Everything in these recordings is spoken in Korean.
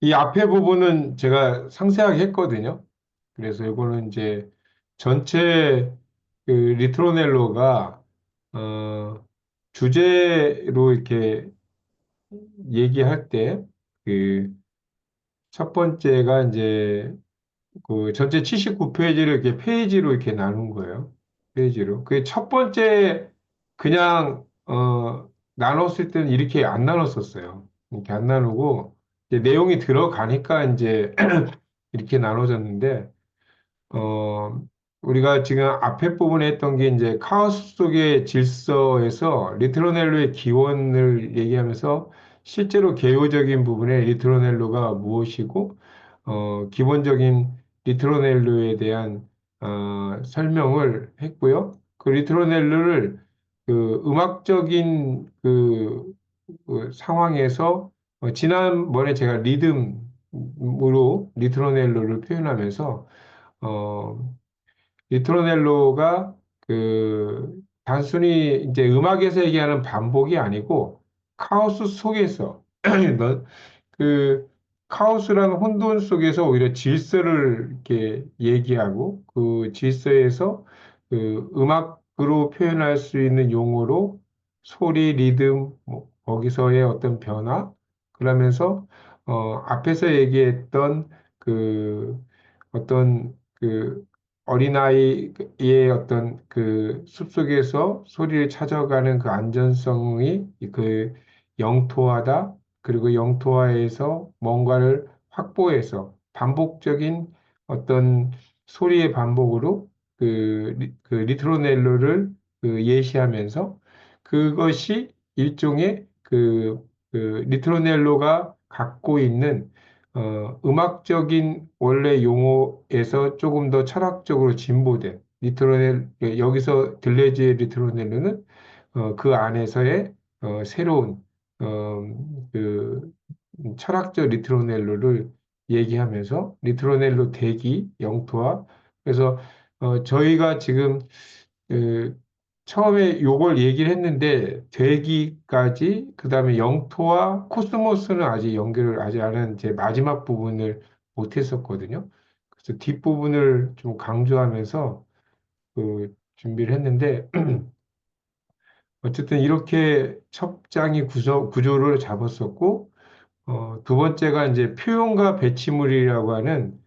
이 앞에 부분은 제가 상세하게 했거든요. 그래서 이거는 이제 전체 그 리트로넬로가 어, 주제로 이렇게 얘기할 때 그 첫 번째가 이제 그 전체 79페이지를 이렇게 페이지로 이렇게 나눈 거예요. 페이지로. 그 첫 번째 그냥 나눴을 때는 이렇게 안 나눴었어요. 이렇게 안 나누고 이제 내용이 들어가니까 이제 이렇게 나눠졌는데 어, 우리가 지금 앞에 부분에 했던 게 이제 카오스 속의 질서에서 리트로넬로의 기원을 얘기하면서 실제로 개요적인 부분에 리트로넬로가 무엇이고, 기본적인 리트로넬로에 대한 설명을 했고요. 그 리트로넬로를 그 음악적인 그 상황에서 지난번에 제가 리듬으로 리트로넬로를 표현하면서 어, 리트로넬로가 그 단순히 이제 음악에서 얘기하는 반복이 아니고 카오스 속에서 너- 그 카오스라는 혼돈 속에서 오히려 질서를 이렇게 얘기하고 그 질서에서 그 음악으로 표현할 수 있는 용어로 소리, 리듬, 뭐 거기서의 어떤 변화 그러면서 앞에서 얘기했던 그 어떤 그 어린아이의 어떤 그 숲속에서 소리를 찾아가는 그 안전성이 그 영토화다. 그리고 영토화에서 뭔가를 확보해서 반복적인 어떤 소리의 반복으로 그 리트로넬로를 그 예시하면서 그것이 일종의 그 리트로넬로가 갖고 있는 음악적인 원래 용어에서 조금 더 철학적으로 진보된 여기서 들레즈의 리트로넬로는 그 안에서의 새로운 어, 그 철학적 리트로넬로를 얘기하면서 리트로넬로 대기 영토화 그래서 저희가 지금 그 처음에 요걸 얘기를 했는데 되기까지 그다음에 영토와 코스모스는 아직 연결을 아직 안 한 제 마지막 부분을 못 했었거든요. 그래서 뒷부분을 좀 강조하면서 그 준비를 했는데 어쨌든 이렇게 첫 장이 구조를 잡았었고 두 번째가 이제 표현과 배치물이라고 하는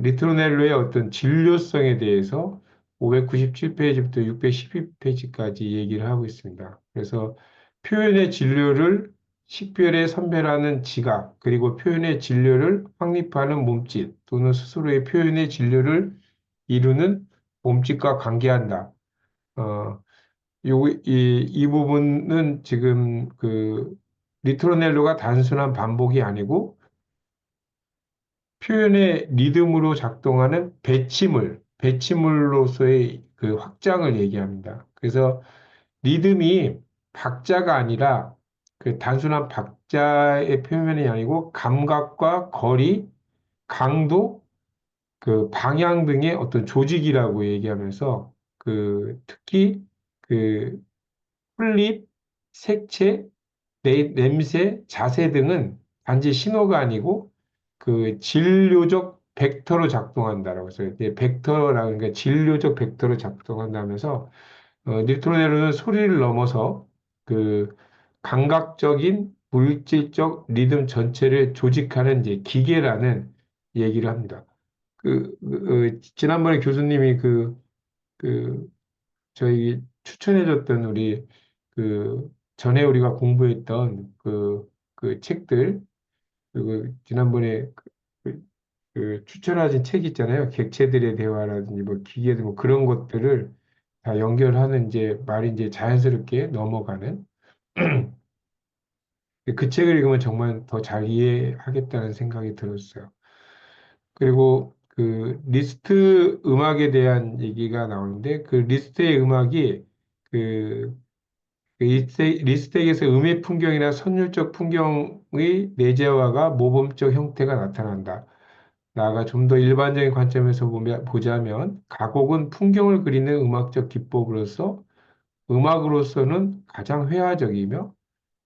리트로넬로의 어떤 진료성에 대해서 597페이지부터 612페이지까지 얘기를 하고 있습니다. 그래서 표현의 진료를 식별에 선별하는 지각, 그리고 표현의 진료를 확립하는 몸짓, 또는 스스로의 표현의 진료를 이루는 몸짓과 관계한다. 어, 이 부분은 지금 그 리트로넬로가 단순한 반복이 아니고 표현의 리듬으로 작동하는 배치물로서의 그 확장을 얘기합니다. 그래서 리듬이 박자가 아니라 그 단순한 박자의 표현이 아니고 감각과 거리, 강도, 그 방향 등의 어떤 조직이라고 얘기하면서 그 특히 그 풀립, 색채, 냄새, 자세 등은 단지 신호가 아니고 그 진료적 벡터로 작동한다라고 해서 이제 벡터라는 게 진료적 벡터로 작동한다면서 뉴트로네로는 소리를 넘어서 그 감각적인 물질적 리듬 전체를 조직하는 이제 기계라는 얘기를 합니다. 지난번에 교수님이 그 저희 추천해줬던 우리 전에 우리가 공부했던 그 책들 그리고 지난번에 그 추천하신 책 있잖아요. 객체들의 대화라든지 뭐 기계들 뭐 그런 것들을 다 연결하는 이제 말이 이제 자연스럽게 넘어가는 그 책을 읽으면 정말 더 잘 이해하겠다는 생각이 들었어요. 그리고 그 리스트 음악에 대한 얘기가 나오는데 그 리스트의 음악이 그 리스텍에서 음의 풍경이나 선율적 풍경의 내재화가 모범적 형태가 나타난다. 나아가 좀 더 일반적인 관점에서 보자면 가곡은 풍경을 그리는 음악적 기법으로서 음악으로서는 가장 회화적이며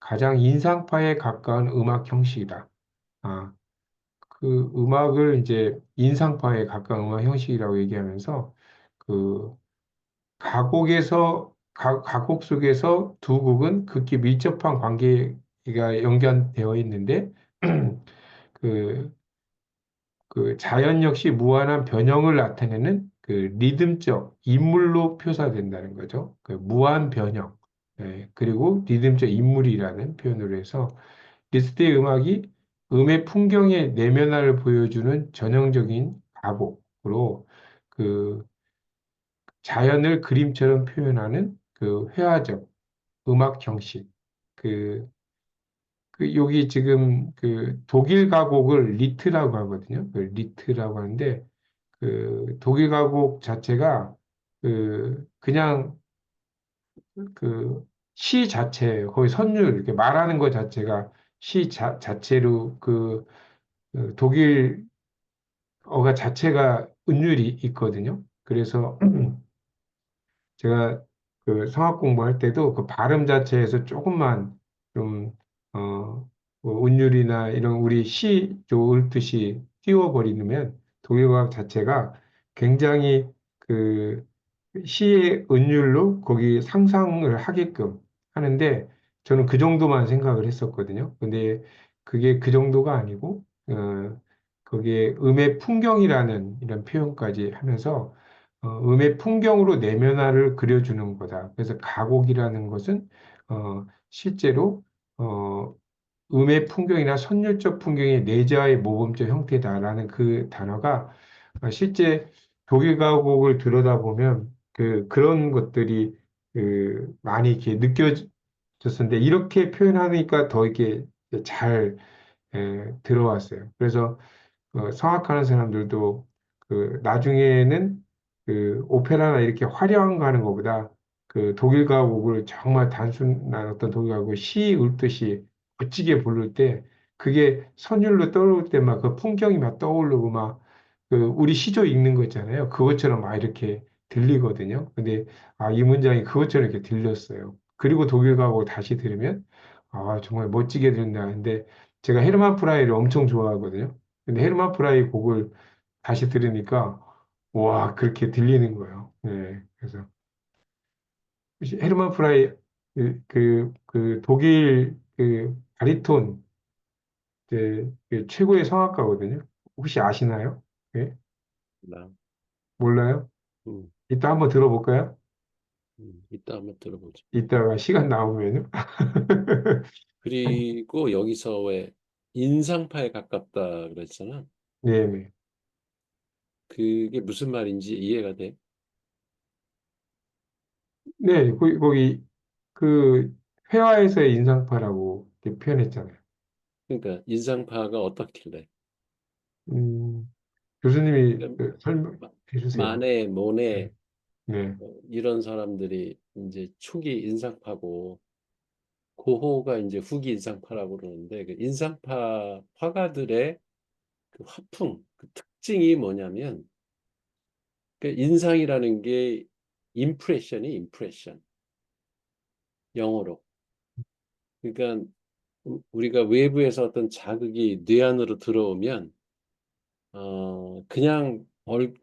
가장 인상파에 가까운 음악 형식이다. 아, 그 음악을 이제 인상파에 가까운 음악 형식이라고 얘기하면서 그 가곡 속에서 두 곡은 극히 밀접한 관계가 연결되어 있는데 그, 그 자연 역시 무한한 변형을 나타내는 그 리듬적 인물로 표사된다는 거죠. 그 무한 변형. 예, 그리고 리듬적 인물이라는 표현으로 해서 리스트의 음악이 음의 풍경의 내면화를 보여주는 전형적인 가곡으로 그 자연을 그림처럼 표현하는 그 회화적 음악 형식. 그, 여기 지금 그 독일 가곡을 리트라고 하거든요. 그 리트라고 하는데 그 독일 가곡 자체가 그냥 그 시 자체 거의 선율 이렇게 말하는 것 자체가 자체로 그 독일어가 자체가 운율이 있거든요. 그래서 제가 그 성악 공부할 때도 그 발음 자체에서 조금만 좀, 뭐 운율이나 이런 우리 조 읊듯이 띄워버리면 독일어학 자체가 굉장히 그 시의 운율로 거기 상상을 하게끔 하는데 저는 그 정도만 생각을 했었거든요. 근데 그게 그 정도가 아니고, 거기에 음의 풍경이라는 이런 표현까지 하면서 음의 풍경으로 내면화를 그려주는 거다. 그래서 가곡이라는 것은 실제로 어, 음의 풍경이나 선율적 풍경의 내재화의 모범적 형태다라는 그 단어가 실제 독일 가곡을 들여다보면 그런 것들이 많이 이렇게 느껴졌었는데 이렇게 표현하니까 더 이렇게 잘 들어왔어요. 그래서 성악하는 사람들도 나중에는 그 오페라나 이렇게 화려한 거 하는 것보다 그 독일 가곡을 정말 단순한 어떤 독일 가곡을 시 읊듯이 멋지게 부를 때 그게 선율로 떠오를 때 막 그 풍경이 막 떠오르고 막 우리 시조 읽는 거 있잖아요. 그것처럼 막 이렇게 들리거든요. 근데 이 문장이 그것처럼 이렇게 들렸어요. 그리고 독일 가곡을 다시 들으면 정말 멋지게 들린다. 근데 제가 헤르만 프라이를 엄청 좋아하거든요. 근데 헤르만 프라이 곡을 다시 들으니까 와 그렇게 들리는 거예요. 네, 그래서 혹시 헤르만 프라이 그 독일 바리톤 그 최고의 성악가거든요. 혹시 아시나요? 네? 나, 몰라요? 음, 이따 한번 들어볼까요? 이따 한번 들어보죠. 이따가 시간 나오면요. 그리고 여기서 왜 인상파에 가깝다 그랬잖아. 네네. 그게 무슨 말인지 이해가 돼. 네, 거기 그 회화에서의 인상파라고 이렇게 표현했잖아요. 그러니까 인상파가 어떻길래? 음, 교수님이 그러니까 설명해 주세요. 마네, 네. 모네 네. 이런 사람들이 이제 초기 인상파고 고호가 이제 후기 인상파라고 그러는데 그 인상파 화가들의 그 화풍, 그 특징이 뭐냐면 그 인상이라는 게 임프레션이 임프레션 영어로. 그러니까 우리가 외부에서 어떤 자극이 뇌 안으로 들어오면 그냥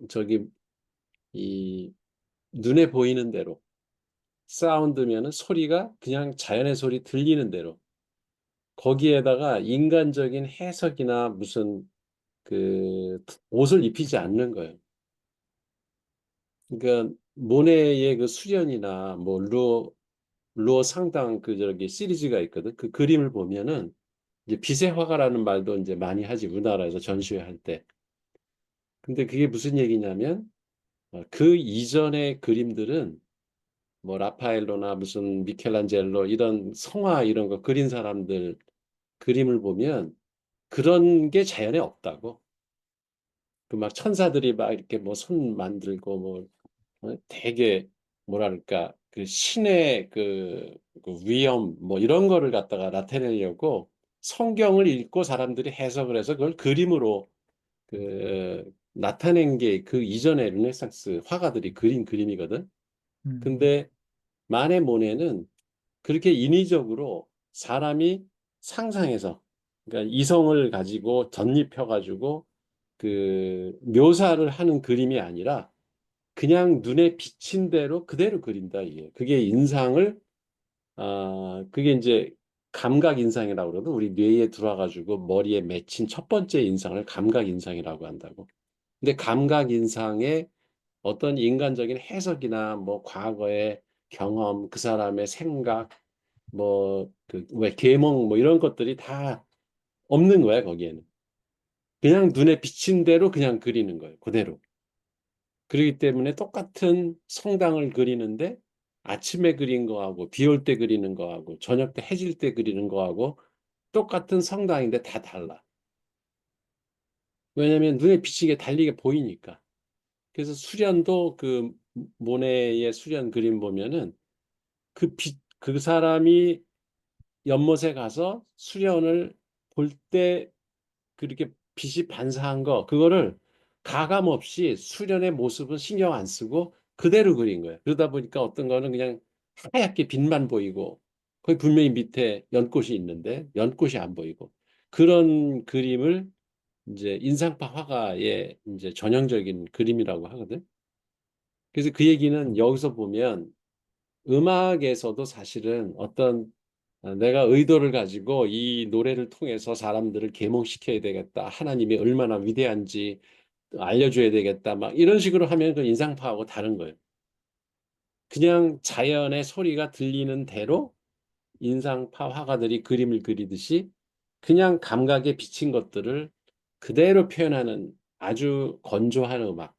저기 이 눈에 보이는 대로 사운드면은 소리가 그냥 자연의 소리 들리는 대로 거기에다가 인간적인 해석이나 무슨 그 옷을 입히지 않는 거예요. 그러니까 모네의 그 수련이나 뭐 루어 상당 그 저기 시리즈가 있거든. 그 그림을 보면은 이제 빛의 화가라는 말도 이제 많이 하지 우리나라에서 전시회할 때. 근데 그게 무슨 얘기냐면 그 이전의 그림들은 뭐 라파엘로나 무슨 미켈란젤로 이런 성화 이런 거 그린 사람들 그림을 보면 그런 게 자연에 없다고. 그 막 천사들이 막 이렇게 뭐 손 만들고 뭐 되게 뭐랄까 그 신의 그 위엄 뭐 이런 거를 갖다가 나타내려고 성경을 읽고 사람들이 해석을 해서 그걸 그림으로 나타낸 게 그 이전의 르네상스 화가들이 그린 그림이거든. 음, 근데 마네 모네는 그렇게 인위적으로 사람이 상상해서 그러니까 이성을 가지고 덧입혀가지고 그 묘사를 하는 그림이 아니라 그냥 눈에 비친 대로 그대로 그린다 이게. 그게 인상을 그게 이제 감각 인상이라고 그러거든. 우리 뇌에 들어와가지고 머리에 맺힌 첫 번째 인상을 감각 인상이라고 한다고. 근데 감각 인상에 어떤 인간적인 해석이나 뭐 과거의 경험, 그 사람의 생각, 뭐 그 왜 계몽 뭐 이런 것들이 다 없는 거야 거기에는. 그냥 눈에 비친 대로 그냥 그리는 거예요. 그대로. 그렇기 때문에 똑같은 성당을 그리는데 아침에 그린 거하고 비 올 때 그리는 거하고 저녁 때 해질 때 그리는 거하고 똑같은 성당인데 다 달라. 왜냐하면 눈에 비치게 달리게 보이니까. 그래서 수련도 그 모네의 수련 그림 보면은 그 사람이 연못에 가서 수련을 볼 때 그렇게 빛이 반사한 거, 그거를 가감 없이 수련의 모습은 신경 안 쓰고 그대로 그린 거예요. 그러다 보니까 어떤 거는 그냥 하얗게 빛만 보이고, 거기 분명히 밑에 연꽃이 있는데 연꽃이 안 보이고, 그런 그림을 이제 인상파 화가의 이제 전형적인 그림이라고 하거든. 그래서 그 얘기는 여기서 보면 음악에서도 사실은 어떤 내가 의도를 가지고 이 노래를 통해서 사람들을 계몽시켜야 되겠다. 하나님이 얼마나 위대한지 알려줘야 되겠다. 막 이런 식으로 하면 그 인상파하고 다른 거예요. 그냥 자연의 소리가 들리는 대로 인상파 화가들이 그림을 그리듯이 그냥 감각에 비친 것들을 그대로 표현하는 아주 건조한 음악.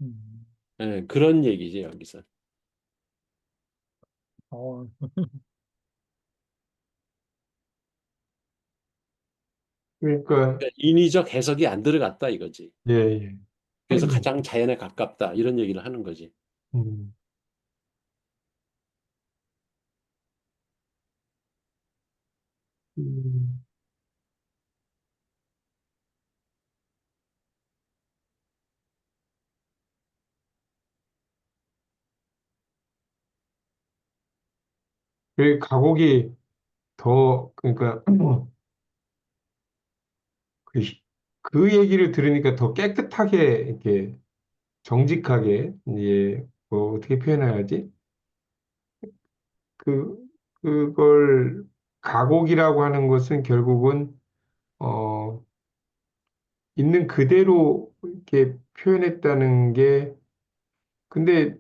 음. 예, 그런 얘기지, 여기서. 어, 그러니까, 그러니까 인위적 해석이 안 들어갔다 이거지. 예, 예. 그래서 가장 자연에 가깝다 이런 얘기를 하는 거지. 음, 음. 그 가곡이 더, 그러니까, 그, 그 얘기를 들으니까 더 깨끗하게, 이렇게 정직하게, 이제, 뭐, 어떻게 표현해야지? 그, 그걸, 가곡이라고 하는 것은 결국은, 어, 있는 그대로 이렇게 표현했다는 게, 근데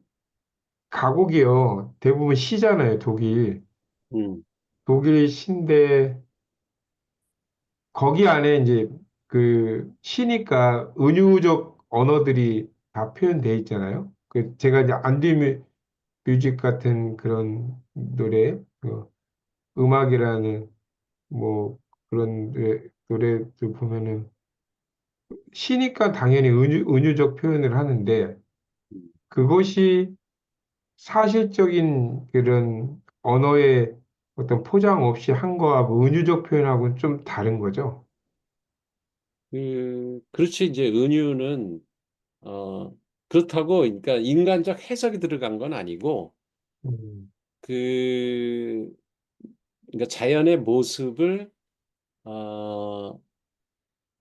가곡이요. 대부분 시잖아요, 독일. 음, 독일 시인데, 거기 안에 이제 그 시니까 은유적 언어들이 다 표현돼 있잖아요. 그 제가 이제 안디 뮤직 같은 그런 노래, 그 음악이라는 뭐 그런 노래도 보면은 시니까 당연히 은유적 표현을 하는데 음. 그것이 사실적인 그런 언어의 어떤 포장 없이 한 거하고 은유적 표현하고는 좀 다른 거죠. 그렇지 이제 은유는 어 그렇다고 그러니까 인간적 해석이 들어간 건 아니고 음, 그 그러니까 자연의 모습을 어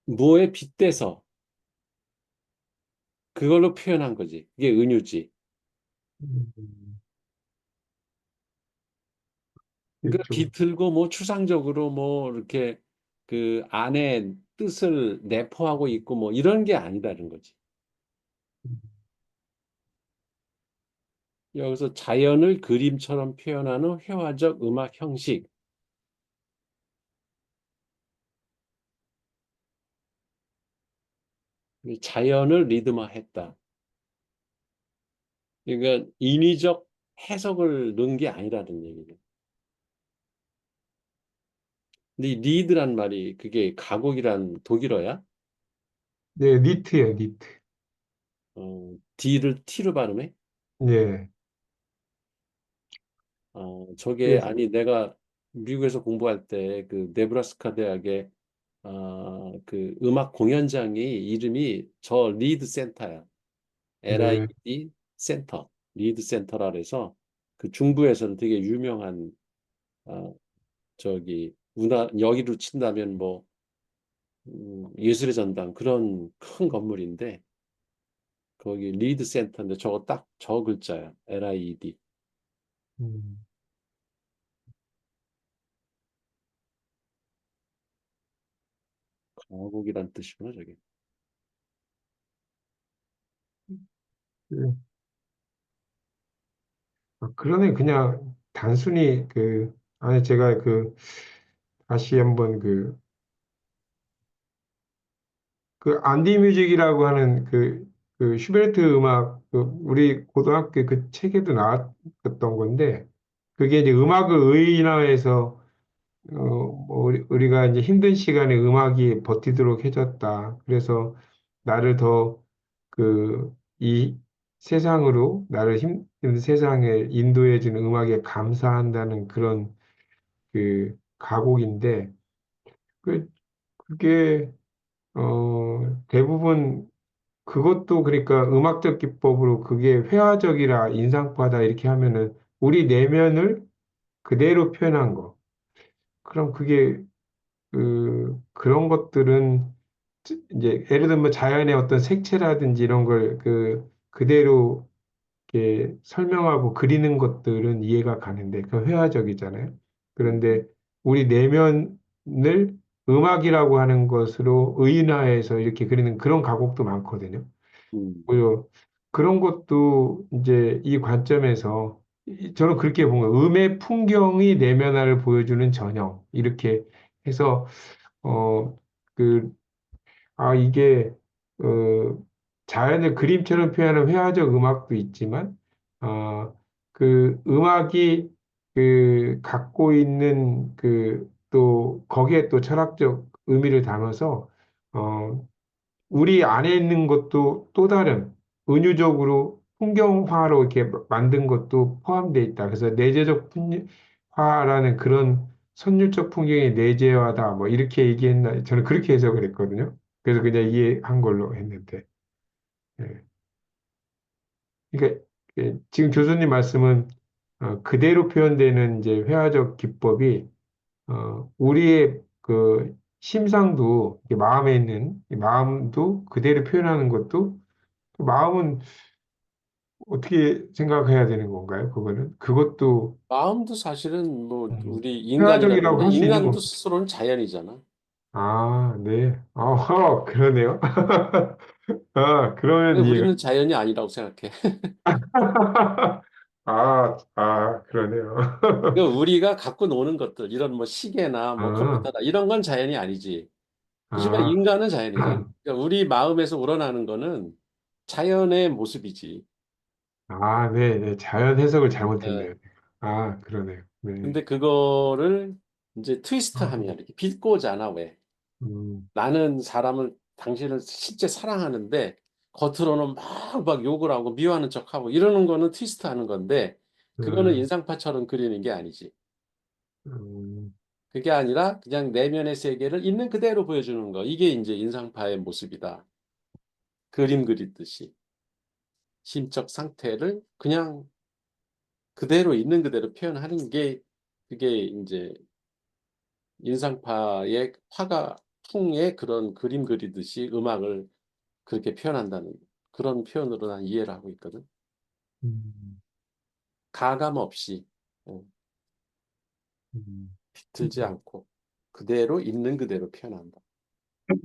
뭐에 빗대서 그걸로 표현한 거지. 그게 은유지. 음, 그러니까 그렇죠. 비틀고 뭐 추상적으로 뭐 이렇게 그 안에 뜻을 내포하고 있고 뭐 이런 게 아니다는 거지. 여기서 자연을 그림처럼 표현하는 회화적 음악 형식, 자연을 리드화했다. 그러니까 인위적 해석을 넣은 게 아니라는 얘기죠. 근데 이 리드란 말이 그게 가곡이란 독일어야? 네, 니트예요, 니트. D를 T로 발음해? 예. 저게 그래서, 아니 내가 미국에서 공부할 때 그 네브라스카 대학의 그 음악 공연장이 이름이 저 리드 센터야. 네, LID 센터, 리드 센터라 그래서 그 중부에서는 되게 유명한 어, 저기 여기로 친다면 뭐 예술의 전당 그런 큰 건물인데 거기 리드 센터인데 저거 딱 저 글자야. LIED. 음, 가곡이란 뜻이구나 저게. 그, 그러네. 그냥 단순히 아니, 제가 다시 한번 안디 뮤직이라고 하는 슈베르트 음악, 우리 고등학교 그 책에도 나왔던 건데, 그게 이제 음악을 의인화해서 뭐 우리가 이제 힘든 시간에 음악이 버티도록 해줬다. 그래서 나를 더 이 세상으로, 나를 힘든 세상에 인도해주는 음악에 감사한다는 그런 가곡인데, 그, 그게, 대부분 그것도 그러니까 음악적 기법으로 그게 회화적이라 인상파다 이렇게 하면은 우리 내면을 그대로 표현한 거. 그럼 그게 그런 것들은 이제 예를 들면 자연의 어떤 색채라든지 이런 걸 그대로 이렇게 설명하고 그리는 것들은 이해가 가는데 그 회화적이잖아요. 음, 그런데 우리 내면을 음악이라고 하는 것으로 의인화해서 이렇게 그리는 그런 가곡도 많거든요. 음, 뭐요. 그런 것도 이제 이 관점에서 저는 그렇게 본 거예요. 음의 풍경이 내면화를 보여주는 전형. 이렇게 해서 어, 그, 이게, 어, 자연을 그림처럼 표현하는 회화적 음악도 있지만, 어, 그 음악이 갖고 있는 또 거기에 또 철학적 의미를 담아서, 어, 우리 안에 있는 것도 또 다른 은유적으로 풍경화로 이렇게 만든 것도 포함되어 있다. 그래서 내재적 화라는 그런 선율적 풍경의 내재화다. 뭐 이렇게 얘기했나? 저는 그렇게 해석을 했거든요. 그래서 그냥 이해한 걸로 했는데. 예. 그러니까 지금 교수님 말씀은 그대로 표현되는 이제 회화적 기법이 우리의 심상도 이렇게 마음에 있는 이 마음도 그대로 표현하는 것도 그 마음은 어떻게 생각해야 되는 건가요? 그거는 그것도 마음도 사실은 뭐 우리 인간이라 회화적이라고 그러는데 할 수 있는 인간도 건 스스로는 자연이잖아. 네. 그러네요. 그러면 근데 이해가. 우리는 자연이 아니라고 생각해. 그러네요. 그러니까 우리가 갖고 노는 것들, 이런 뭐 시계나 뭐 아, 컴퓨터나 이런 건 자연이 아니지. 하지만 아, 인간은 자연이잖아. 그러니까 우리 마음에서 우러나는 거는 자연의 모습이지. 네, 네. 자연 해석을 예. 잘못했네요. 그러네요. 네. 근데 그거를 이제 트위스트하면 음, 이렇게 비꼬잖아, 왜? 음, 나는 사람을 당신을 실제 사랑하는데 겉으로는 막 욕을 하고 미워하는 척하고 이러는 거는 트위스트하는 건데 그거는 음, 인상파처럼 그리는 게 아니지. 음, 그게 아니라 그냥 내면의 세계를 있는 그대로 보여주는 거. 이게 이제 인상파의 모습이다. 그림 그리듯이 심적 상태를 그냥 그대로 있는 그대로 표현하는 게 그게 이제 인상파의 화가 풍의 그런 그림 그리듯이 음악을 그렇게 표현한다는 그런 표현으로 난 이해를 하고 있거든. 음, 가감 없이 어, 음. 비틀지 않고 그대로 있는 그대로 표현한다. 네.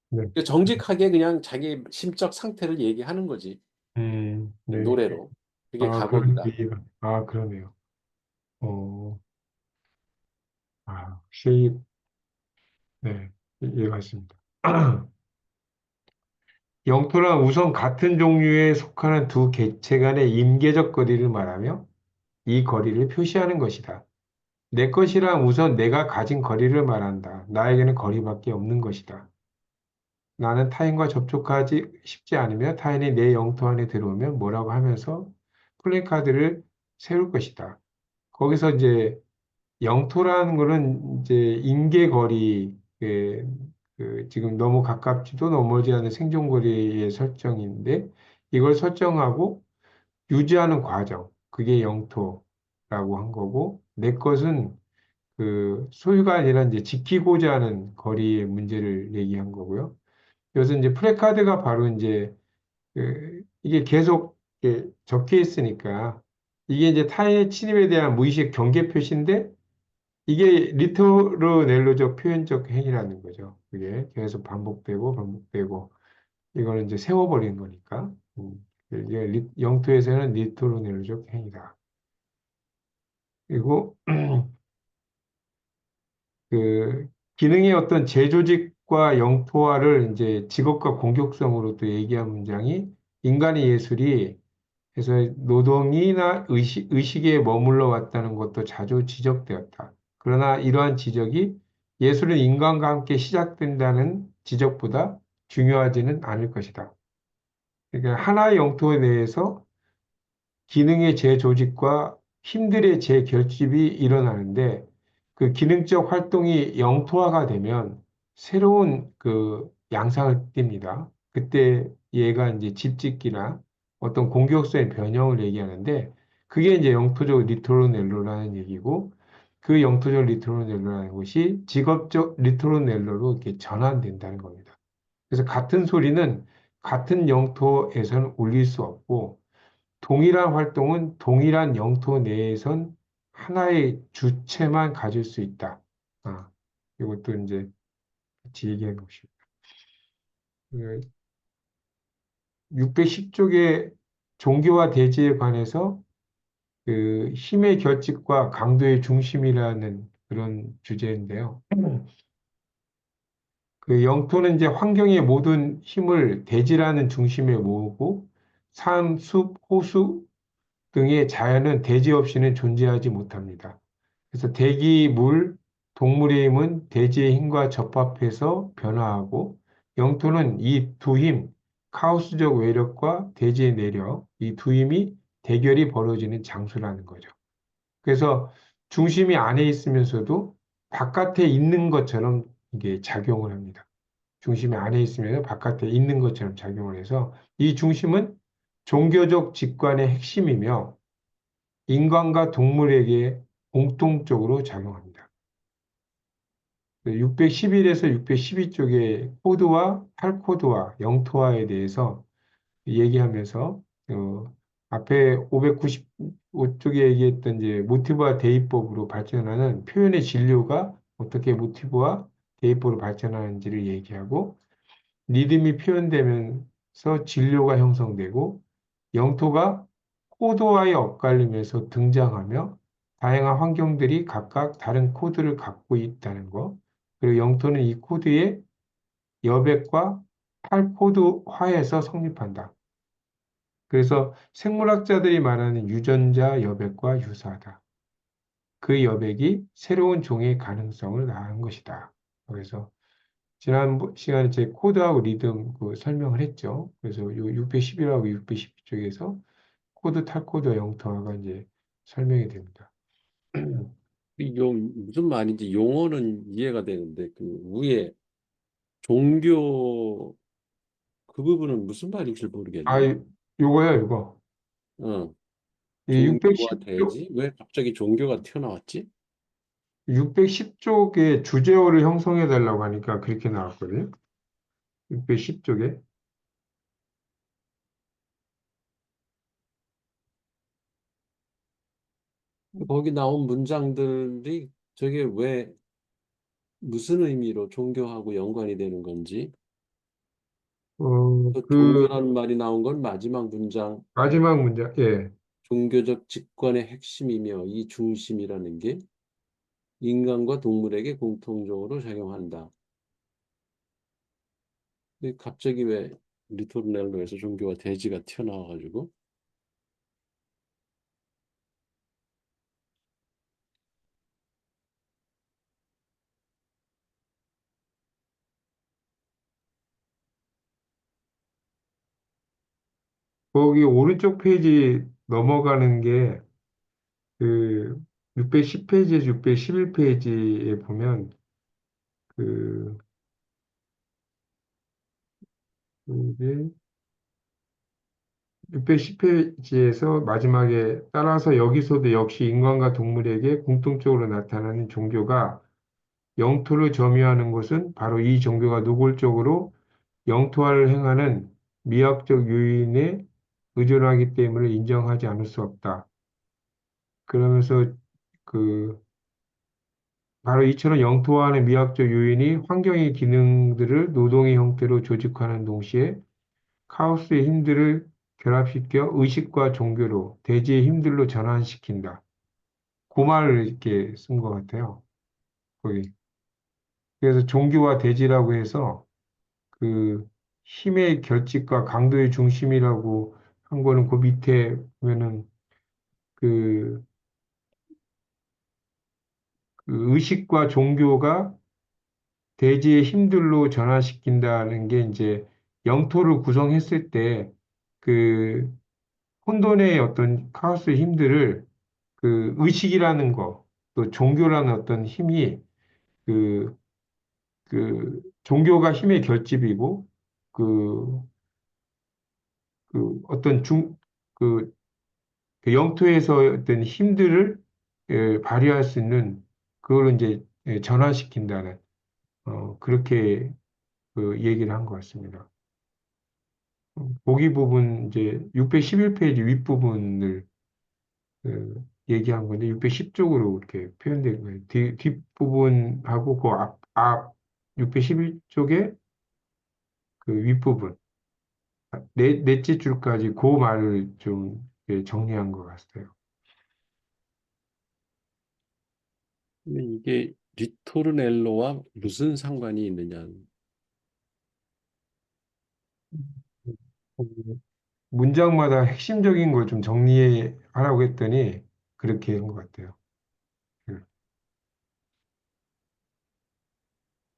그러니까 정직하게 그냥 자기 심적 상태를 얘기하는 거지. 네. 노래로. 그게 그런 가곡이다. 이해가. 그러네요. 어, 확실히, 네, 이해가 있습니다. 영토란 우선 같은 종류에 속하는 두 객체 간의 임계적 거리를 말하며 이 거리를 표시하는 것이다. 내 것이란 우선 내가 가진 거리를 말한다. 나에게는 거리밖에 없는 것이다. 나는 타인과 접촉하지 싶지 않으며 타인이 내 영토 안에 들어오면 뭐라고 하면서 플래카드를 세울 것이다. 거기서 이제 영토라는 거는 이제 인계거리, 지금 너무 가깝지도 넘어지 않은 생존거리의 설정인데 이걸 설정하고 유지하는 과정, 그게 영토라고 한 거고 내 것은 그 소유가 아니라 이제 지키고자 하는 거리의 문제를 얘기한 거고요. 그래서 이제 프레카드가 바로 이제 이게 계속 이렇게 적혀 있으니까 이게 이제 타인의 침입에 대한 무의식 경계 표시인데 이게 리토르넬로적 표현적 행위라는 거죠. 그게 계속 반복되고 반복되고 이거는 이제 세워버린 거니까. 이게 영토에서는 리토르넬로적 행위다. 그리고 그 기능의 어떤 재조직과 영토화를 이제 직업과 공격성으로 또 얘기한 문장이 인간의 예술이 그래서 노동이나 의식에 머물러 왔다는 것도 자주 지적되었다. 그러나 이러한 지적이 예술은 인간과 함께 시작된다는 지적보다 중요하지는 않을 것이다. 그러니까 하나의 영토 내에서 기능의 재조직과 힘들의 재결집이 일어나는데 그 기능적 활동이 영토화가 되면 새로운 그 양상을 띱니다. 그때 얘가 이제 집짓기나 어떤 공격성의 변형을 얘기하는데 그게 이제 영토적 리토르넬로라는 얘기고 그 영토적 리토르넬로라는 것이 직업적 리토르넬로로 이렇게 전환된다는 겁니다. 그래서 같은 소리는 같은 영토에서는 울릴 수 없고 동일한 활동은 동일한 영토 내에선 하나의 주체만 가질 수 있다. 아, 이것도 이제 같이 얘기해 보시고. 610쪽의 종교와 대지에 관해서 그 힘의 결집과 강도의 중심이라는 그런 주제인데요. 그 영토는 이제 환경의 모든 힘을 대지라는 중심에 모으고 산, 숲, 호수 등의 자연은 대지 없이는 존재하지 못합니다. 그래서 대기, 물, 동물의 힘은 대지의 힘과 접합해서 변화하고 영토는 이 두 힘, 카오스적 외력과 대지의 내력, 이 두 힘이 대결이 벌어지는 장소라는 거죠. 그래서 중심이 안에 있으면서도 바깥에 있는 것처럼 이게 작용을 합니다. 중심이 안에 있으면 바깥에 있는 것처럼 작용을 해서 이 중심은 종교적 직관의 핵심이며 인간과 동물에게 공통적으로 작용합니다. 611에서 612쪽의 코드와 탈코드와 영토화에 대해서 얘기하면서 앞에 595쪽에 얘기했던 이제 모티브와 대입법으로 발전하는 표현의 진료가 어떻게 모티브와 대입법으로 발전하는지를 얘기하고 리듬이 표현되면서 진료가 형성되고 영토가 코드와의 엇갈림에서 등장하며 다양한 환경들이 각각 다른 코드를 갖고 있다는 것. 그리고 영토는 이 코드의 여백과 탈코드화에서 성립한다. 그래서 생물학자들이 말하는 유전자 여백과 유사하다. 그 여백이 새로운 종의 가능성을 낳은 것이다. 그래서 지난 시간에 제 코드하고 리듬 그 설명을 했죠. 그래서 요 611하고 612쪽에서 코드, 탈코드, 영토화가 이제 설명이 됩니다. 무슨 말인지 용어는 이해가 되는데 그 위에 종교 그 부분은 무슨 말인지 아, 모르겠네. 요거요, 요거. 어, 이 종교와 610쪽, 대지? 왜 갑자기 종교가 튀어나왔지? 610쪽에 주제어를 형성해 달라고 하니까 그렇게 나왔거든요. 610쪽에. 거기 나온 문장들이 저게 왜 무슨 의미로 종교하고 연관이 되는 건지 그 그 종교라는 말이 나온 건 마지막 문장 마지막 문제, 예. 종교적 직관의 핵심이며 이 중심이라는 게 인간과 동물에게 공통적으로 작용한다. 근데 갑자기 왜 리토르넬로에서 종교와 대지가 튀어나와가지고 거기 오른쪽 페이지 넘어가는 게 그 610페이지에서 611페이지에 보면 그 이게 610페이지에서 마지막에 따라서 여기서도 역시 인간과 동물에게 공통적으로 나타나는 종교가 영토를 점유하는 것은 바로 이 종교가 노골적으로 영토화를 행하는 미학적 요인에 의존하기 때문에 인정하지 않을 수 없다. 그러면서 그 바로 이처럼 영토화하는 미학적 요인이 환경의 기능들을 노동의 형태로 조직하는 동시에 카오스의 힘들을 결합시켜 의식과 종교로 대지의 힘들로 전환시킨다. 그 말을 이렇게 쓴 것 같아요. 거기. 그래서 종교와 대지라고 해서 그 힘의 결집과 강도의 중심이라고 한 거는 그 밑에 보면은 그, 그 의식과 종교가 대지의 힘들로 전환시킨다는 게 이제 영토를 구성했을 때 그 혼돈의 어떤 카오스의 힘들을 그 의식이라는 거, 또 종교라는 어떤 힘이 그, 그 종교가 힘의 결집이고 그, 그 어떤 그, 그 영토에서 어떤 힘들을 발휘할 수 있는 그걸 이제 전환시킨다는 그렇게 그 얘기를 한 것 같습니다. 보기 부분 이제 611페이지 윗부분을 얘기한 건데 610쪽으로 이렇게 표현된 거예요. 뒷부분하고 그 앞 611쪽의 그 윗부분, 넷째 줄까지 그 말을 좀 정리한 것 같아요. 근데 이게 리토르넬로와 무슨 상관이 있느냐. 문장마다 핵심적인 걸 좀 정리하라고 했더니 그렇게 한 것 같아요. 음.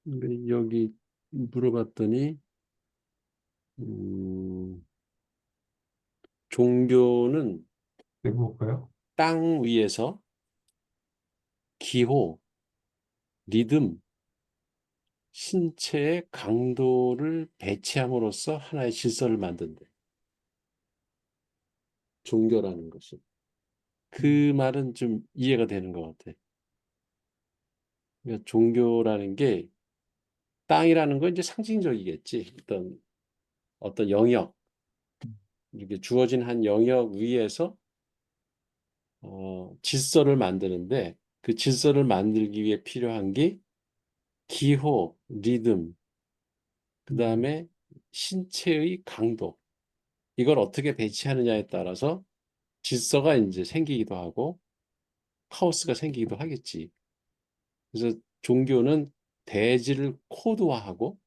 근데 여기 물어봤더니 음, 종교는 해볼까요? 땅 위에서 기호, 리듬, 신체의 강도를 배치함으로써 하나의 질서를 만든대. 종교라는 것이. 그 말은 좀 이해가 되는 것 같아. 그러니까 종교라는 게 땅이라는 건 이제 상징적이겠지. 어떤 영역, 이렇게 주어진 한 영역 위에서 질서를 만드는데 그 질서를 만들기 위해 필요한 게 기호, 리듬, 음, 그다음에 신체의 강도. 이걸 어떻게 배치하느냐에 따라서 질서가 이제 생기기도 하고 카오스가 생기기도 하겠지. 그래서 종교는 대지를 코드화하고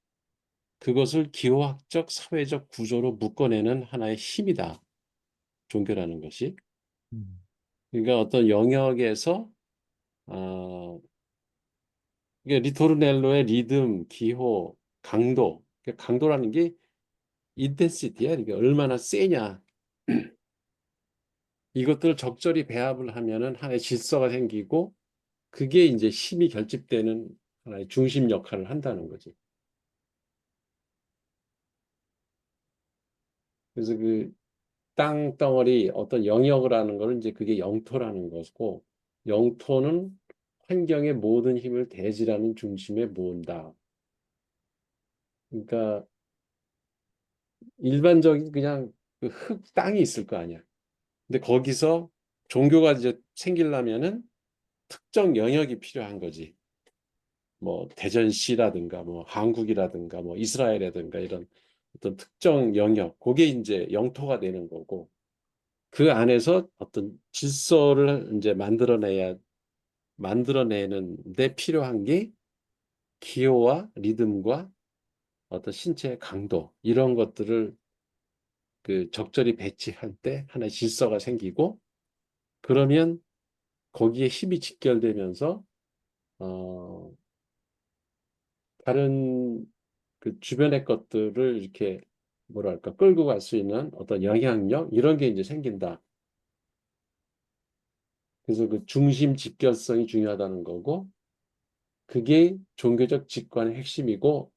그것을 기호학적, 사회적 구조로 묶어내는 하나의 힘이다. 종교라는 것이. 음, 그러니까 어떤 영역에서 어, 이게 리토르넬로의 리듬, 기호, 강도. 그러니까 강도라는 게 인텐시티야. 이게 얼마나 세냐. 이것들을 적절히 배합을 하면은 하나의 질서가 생기고 그게 이제 힘이 결집되는 하나의 중심 역할을 한다는 거지. 그래서 그 땅덩어리 어떤 영역을 하는 거는 이제 그게 영토라는 것이고 영토는 환경의 모든 힘을 대지라는 중심에 모은다. 그러니까 일반적인 그냥 그 땅이 있을 거 아니야. 근데 거기서 종교가 이제 생기려면은 특정 영역이 필요한 거지. 뭐 대전시라든가 뭐 한국이라든가 뭐 이스라엘이라든가 이런 어떤 특정 영역, 그게 이제 영토가 되는 거고 그 안에서 어떤 질서를 이제 만들어내는 데 필요한 게 기호와 리듬과 어떤 신체의 강도 이런 것들을 그 적절히 배치할 때 하나의 질서가 생기고 그러면 거기에 힘이 직결되면서 어 다른 그 주변의 것들을 이렇게 뭐랄까 끌고 갈 수 있는 어떤 영향력 이런 게 이제 생긴다. 그래서 그 중심 직결성이 중요하다는 거고 그게 종교적 직관의 핵심이고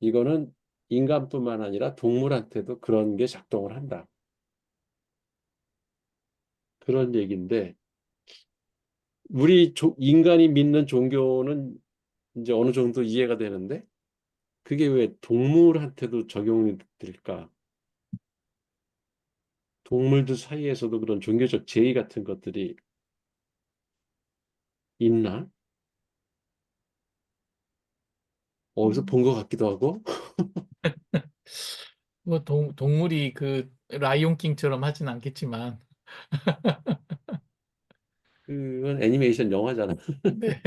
이거는 인간뿐만 아니라 동물한테도 그런 게 작동을 한다. 그런 얘기인데 우리 인간이 믿는 종교는 이제 어느 정도 이해가 되는데 그게 왜 동물한테도 적용이 될까? 동물들 사이에서도 그런 종교적 제의 같은 것들이 있나? 어디서 본 것 같기도 하고 뭐 동물이 그 라이온킹처럼 하진 않겠지만, 그건 애니메이션 영화잖아. 네.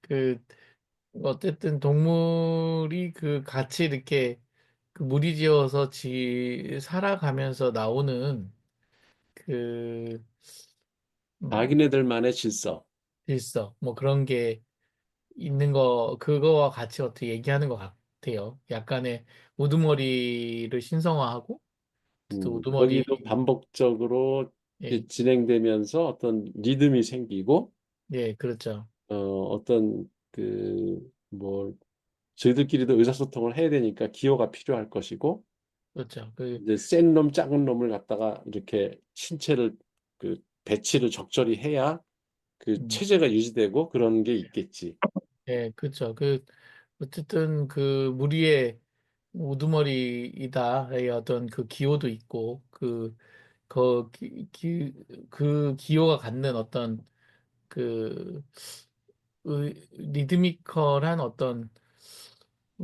그 어쨌든 동물이 그 같이 이렇게 그 무리지어서 살아가면서 나오는 그 음, 자기네들만의 질서. 질서 뭐 그런 게 있는 거 그거와 같이 어떻게 얘기하는 것 같아요. 약간의 우두머리를 신성화하고 또 거기도 우두머리 반복적으로 예, 이렇게 진행되면서 어떤 리듬이 생기고 예, 그렇죠. 어떤 뭐 저희들끼리도 의사소통을 해야 되니까 기호가 필요할 것이고 그렇죠. 이제 센 놈, 작은 놈을 갖다가 이렇게 신체를 배치를 적절히 해야 그 음, 체제가 유지되고 그런 게 있겠지. 예, 그렇죠. 어쨌든 그 무리의 우두머리이다의 어떤 그 기호도 있고 그 기호가 갖는 어떤 그 리드미컬한 어떤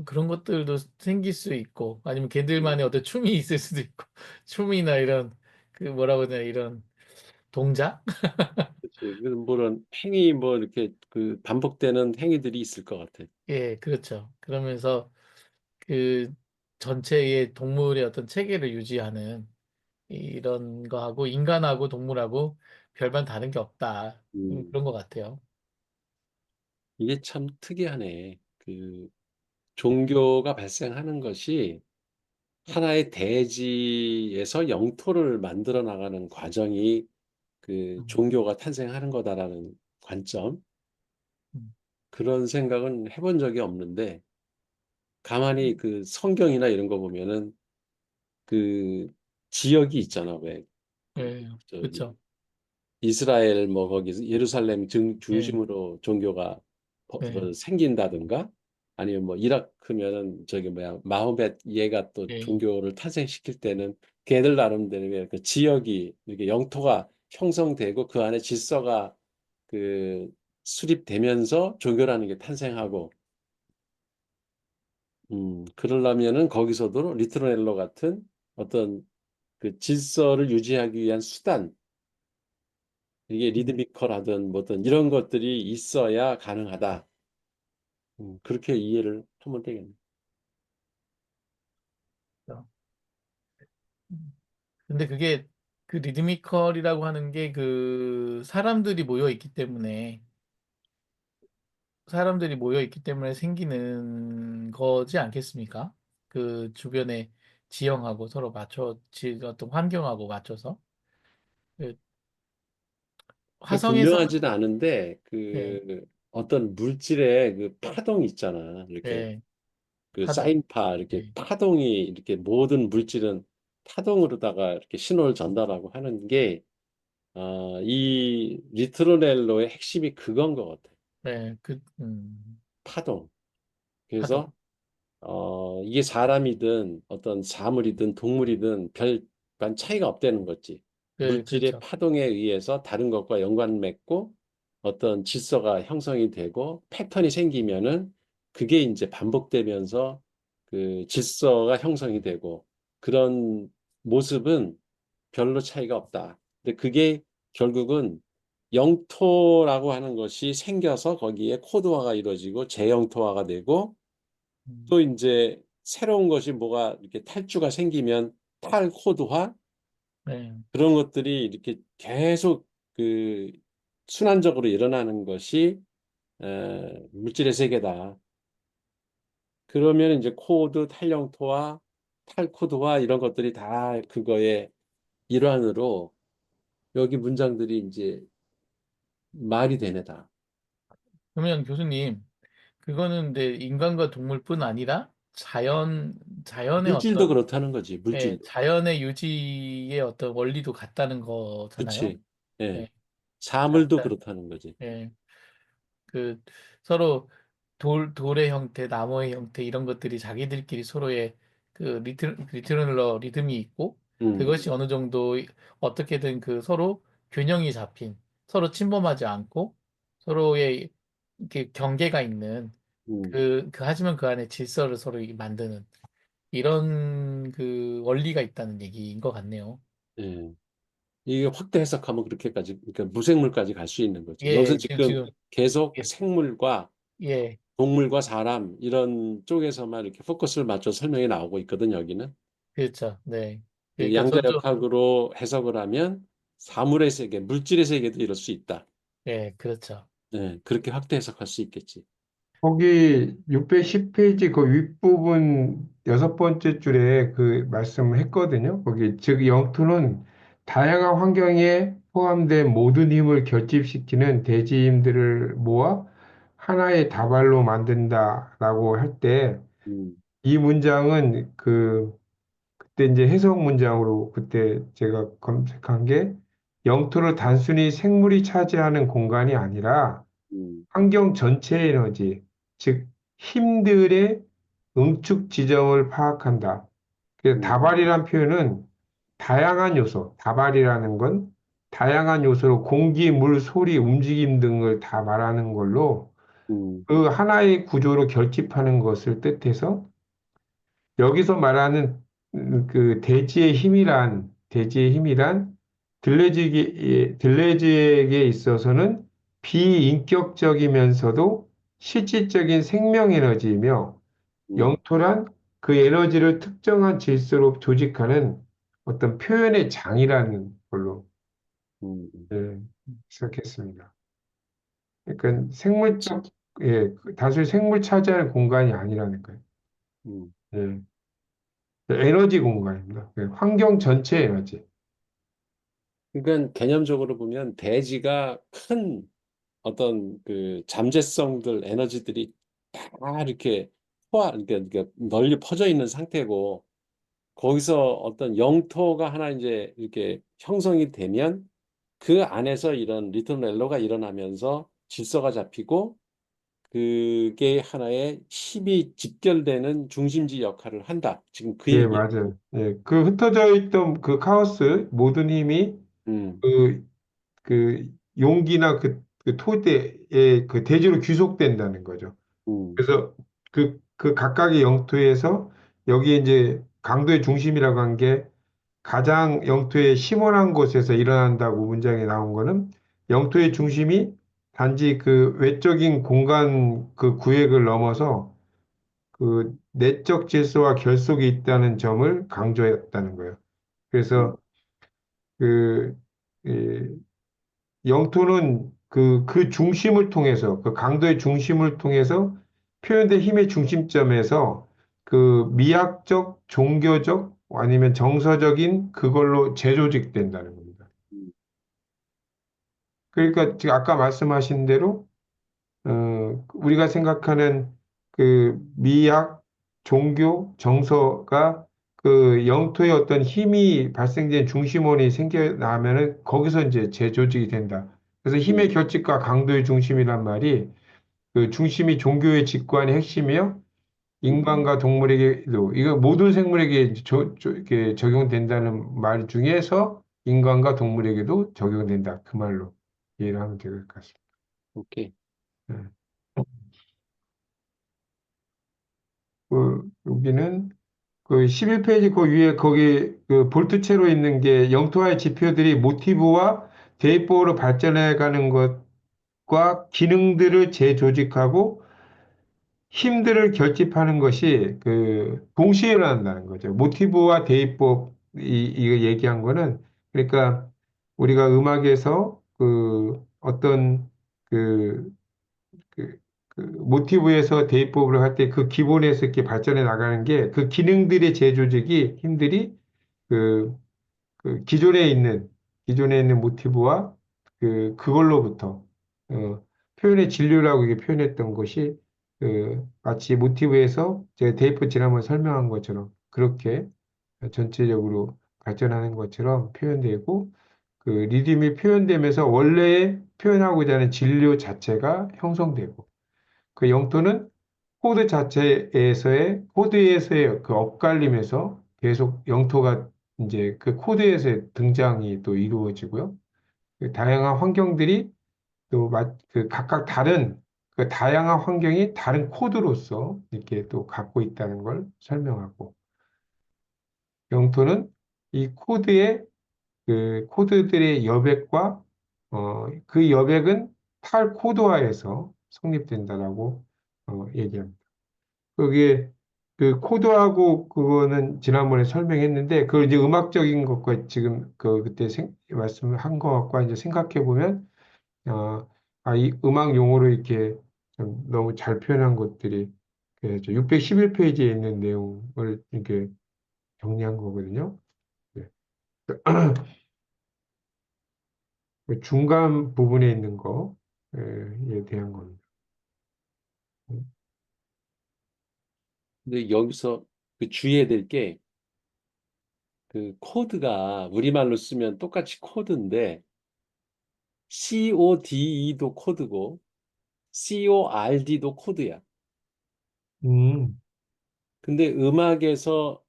그런 것들도 생길 수 있고 아니면 걔들만의 음, 어떤 춤이 있을 수도 있고 춤이나 이런 그 뭐라고 해야 되나 이런 동작? 그렇지. 물론 행위 뭐 이렇게 반복되는 행위들이 있을 것 같아. 예, 그렇죠. 그러면서 그 전체의 동물의 어떤 체계를 유지하는 이런 거하고 인간하고 동물하고 별반 다른 게 없다. 음, 그런 것 같아요. 이게 참 특이하네. 종교가 발생하는 것이 하나의 대지에서 영토를 만들어 나가는 과정이 음, 종교가 탄생하는 거다라는 관점. 음, 그런 생각은 해본 적이 없는데 가만히 성경이나 이런 거 보면은 그 지역이 있잖아. 왜 예, 저기 그렇죠. 이스라엘 뭐 거기 예루살렘 예, 중심으로 종교가 예, 생긴다든가 아니면 뭐 이라크면은 저기 뭐야 마호멧 얘가 또 예, 종교를 탄생시킬 때는 걔들 나름대로의 그 지역이 이렇게 영토가 형성되고 그 안에 질서가 그 수립되면서 종교라는 게 탄생하고 그러려면은 거기서도 리트로넬로 같은 어떤 그 질서를 유지하기 위한 수단 이게 음, 리드미컬하든 뭐든 이런 것들이 있어야 가능하다. 그렇게 이해를 하면 되겠네. 그렇죠. 근데 그게 그 리드미컬이라고 하는 게 그 사람들이 모여 있기 때문에 생기는 거지 않겠습니까? 그 주변의 지형하고 서로 어떤 환경하고 맞춰서 그 그게 화성에서 분명하지는 않은데 예, 어떤 물질의 그 파동 있잖아. 이렇게 예, 그 파동. 사인파 이렇게 예, 파동이 이렇게 모든 물질은 파동으로다가 이렇게 신호를 전달하고 하는 게 이 리트로넬로의 핵심이 그건 것 같아. 예, 파동. 파동. 그래서 이게 사람이든 어떤 사물이든 동물이든 별반 차이가 없다는 거지. 물질의 그렇죠. 파동에 의해서 다른 것과 연관 맺고 어떤 질서가 형성이 되고 패턴이 생기면은 그게 이제 반복되면서 그 질서가 형성이 되고 그런 모습은 별로 차이가 없다. 근데 그게 결국은 영토라고 하는 것이 생겨서 거기에 코드화가 이루어지고 재영토화가 되고 음, 또 이제 새로운 것이 뭐가 이렇게 탈주가 생기면 탈코드화 예. 그런 것들이 이렇게 계속 그 순환적으로 일어나는 것이 물질의 세계다. 그러면 이제 코드, 탈영토와 탈코드화 이런 것들이 다 그거의 일환으로 여기 문장들이 이제 말이 되네다. 그러면 교수님, 그거는 근데 인간과 동물뿐 아니라 자연의 물질도 어떤, 그렇다는 거지, 예, 물질도. 자연의 유지의 어떤 원리도 같다는 거잖아요. 그치. 예. 예, 사물도 그렇다는 거지. 예, 그 서로 돌의 형태, 나무의 형태 이런 것들이 자기들끼리 서로의 그 리트럴러 리듬이 있고 음, 그것이 어느 정도 어떻게든 그 서로 균형이 잡힌 서로 침범하지 않고 서로의 이렇게 경계가 있는 음, 하지만 그 안에 질서를 서로 만드는 이런 그 원리가 있다는 얘기인 것 같네요. 예. 이게 확대 해석하면 그렇게까지, 그러니까 무생물까지 갈 수 있는 거죠. 여기서 예, 지금 지금 계속 예, 생물과 예, 동물과 사람 이런 쪽에서만 이렇게 포커스를 맞춰 설명이 나오고 있거든, 여기는. 그렇죠. 네. 그 그러니까 저도 양자역학으로 해석을 하면 사물의 세계, 물질의 세계도 이럴 수 있다. 예, 그렇죠. 네, 그렇게 확대 해석할 수 있겠지. 거기 610페이지 그 윗부분 여섯 번째 줄에 그 말씀을 했거든요. 거기 즉 영토는 다양한 환경에 포함된 모든 힘을 결집시키는 대지 힘들을 모아 하나의 다발로 만든다라고 할 때 음, 이 문장은 그때 이제 해석 문장으로 그때 제가 검색한 게 영토를 단순히 생물이 차지하는 공간이 아니라 음, 환경 전체 에너지, 즉 힘들의 응축 지점을 파악한다. 그래서 음, 다발이란 표현은 다양한 요소, 다발이라는 건 다양한 요소로 공기, 물, 소리, 움직임 등을 다 말하는 걸로 음, 그 하나의 구조로 결집하는 것을 뜻해서 여기서 말하는 대지의 힘이란 들레즈에게 있어서는 비인격적이면서도 실질적인 생명 에너지이며 음, 영토란 그 에너지를 특정한 질서로 조직하는 어떤 표현의 장이라는 걸로 음. 예, 시작했습니다. 그러니까 생물적 단순히 생물 차지하는 공간이 아니라는 거예요. 음. 예. 에너지 공간입니다. 그 환경 전체 에너지. 그러니까 개념적으로 보면 대지가 큰 어떤 그 잠재성들, 에너지들이 다 이렇게 그러니까 널리 퍼져 있는 상태고, 거기서 어떤 영토가 하나 이제 이렇게 형성이 되면 그 안에서 이런 리턴 렐로가 일어나면서 질서가 잡히고, 그게 하나의 힘이 직결되는 중심지 역할을 한다. 지금 그 예, 얘기야. 맞아요. 예, 그 흩어져 있던 그 카오스, 모든 힘이 음, 그, 그 용기나 그 토대의 그 대지로 귀속된다는 거죠. 음, 그래서 그 각각의 영토에서 여기에 이제 강도의 중심이라고 한 게 가장 영토의 심원한 곳에서 일어난다고 문장에 나온 거는 영토의 중심이 단지 그 외적인 공간 그 구획을 넘어서 그 내적 질서와 결속이 있다는 점을 강조했다는 거예요. 음, 그래서 그 이, 영토는 그 중심을 통해서 그 강도의 중심을 통해서 표현된 힘의 중심점에서 그 미학적, 종교적 아니면 정서적인 그걸로 재조직된다는 겁니다. 음, 그러니까 지금 아까 말씀하신 대로 우리가 생각하는 그 미학, 종교, 정서가 그 영토의 어떤 힘이 발생된 중심원이 생겨나면은 거기서 이제 재조직이 된다. 그래서 힘의 음, 결집과 강도의 중심이란 말이 그 중심이 종교의 직관의 핵심이요. 음, 인간과 동물에게도 이거 모든 생물에게 이제 이렇게 적용된다는 말 중에서 인간과 동물에게도 적용된다. 그 말로 이해를 하면 될 것 같습니다. 오케이. 네. 여기는 그 11페이지 그 위에 거기 그 볼트체로 있는 게 영토화의 지표들이 모티브와 대입보호로 발전해 가는 것과 기능들을 재조직하고 힘들을 결집하는 것이 그 동시에 일어난다는 거죠. 모티브와 대입법 이거 얘기한 거는 그러니까 우리가 음악에서 그 어떤 그 그, 그 모티브에서 대입법을 할 때 그 기본에서 이렇게 발전해 나가는 게 그 기능들의 재조직이 힘들이 그, 그 기존에 있는 모티브와 그걸로부터 표현의 진료라고 이게 표현했던 것이 마치 모티브에서 제가 테이프 지난번에 설명한 것처럼 그렇게 전체적으로 발전하는 것처럼 표현되고 그 리듬이 표현되면서 원래 표현하고자 하는 진료 자체가 형성되고 그 영토는 코드에서의 그 엇갈림에서 계속 영토가 이제 그 코드에서의 등장이 또 이루어지고요. 그 다양한 환경들이 그 각각 다른 그 다양한 환경이 다른 코드로서 이렇게 또 갖고 있다는 걸 설명하고 영토는 이 그 코드들의 여백과 그 여백은 탈코드화에서 성립된다라고 얘기합니다. 그게 그 코드하고 그거는 지난번에 설명했는데 그걸 이제 음악적인 것과 지금 그때 말씀한 것과 이제 생각해 보면 이 음악 용어로 이렇게 좀 너무 잘 표현한 것들이 그 611페이지에 있는 내용을 이렇게 정리한 거거든요. 네. 그 중간 부분에 있는 거에 대한 겁니다. 근데 여기서 그 주의해야 될 게 그 코드가 우리말로 쓰면 똑같이 코드인데 CODE도 코드고 CORD도 코드야. 음, 근데 음악에서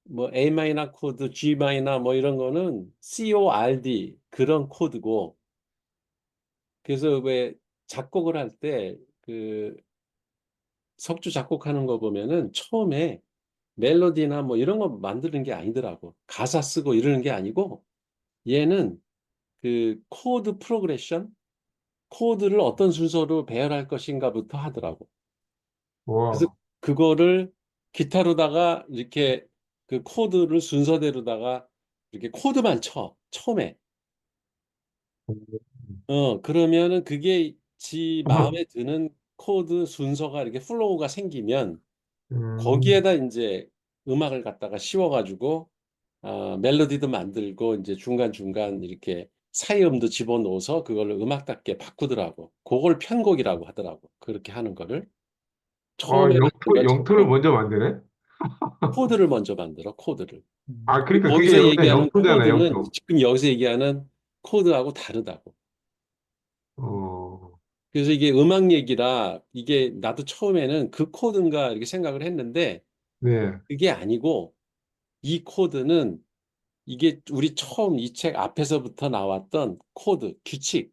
뭐 A 마이너 코드, G 마이너 뭐 이런 거는 CORD 그런 코드고 그래서 왜 작곡을 할 때 그 석주 작곡하는 거 보면은 처음에 멜로디나 뭐 이런 거 만드는 게 아니더라고. 가사 쓰고 이러는 게 아니고 얘는 그 코드 프로그레션, 코드를 어떤 순서로 배열할 것인가부터 하더라고. 그래서 와, 그거를 기타로다가 이렇게 그 코드를 순서대로다가 이렇게 코드만 쳐, 처음에. 그러면은 그게 지 마음에 드는 코드 순서가 이렇게 플로우가 생기면 음, 거기에다 이제 음악을 갖다가 씌워가지고 멜로디도 만들고 이제 중간중간 이렇게 사이음도 집어넣어서 그걸 음악답게 바꾸더라고. 그걸 편곡이라고 하더라고. 그렇게 하는 거를. 처음에는 영토를 먼저 만드네? 코드를 먼저 만들어, 코드를. 근데 그러니까 그게 거기서 여기서 얘기하는 영토잖아, 코드는 영토. 지금 여기서 얘기하는 코드하고 다르다고. 어, 그래서 이게 음악 얘기라 이게 나도 처음에는 그 코드인가 이렇게 생각을 했는데 네. 그게 아니고 이 코드는 이게 우리 처음 이 책 앞에서부터 나왔던 코드, 규칙.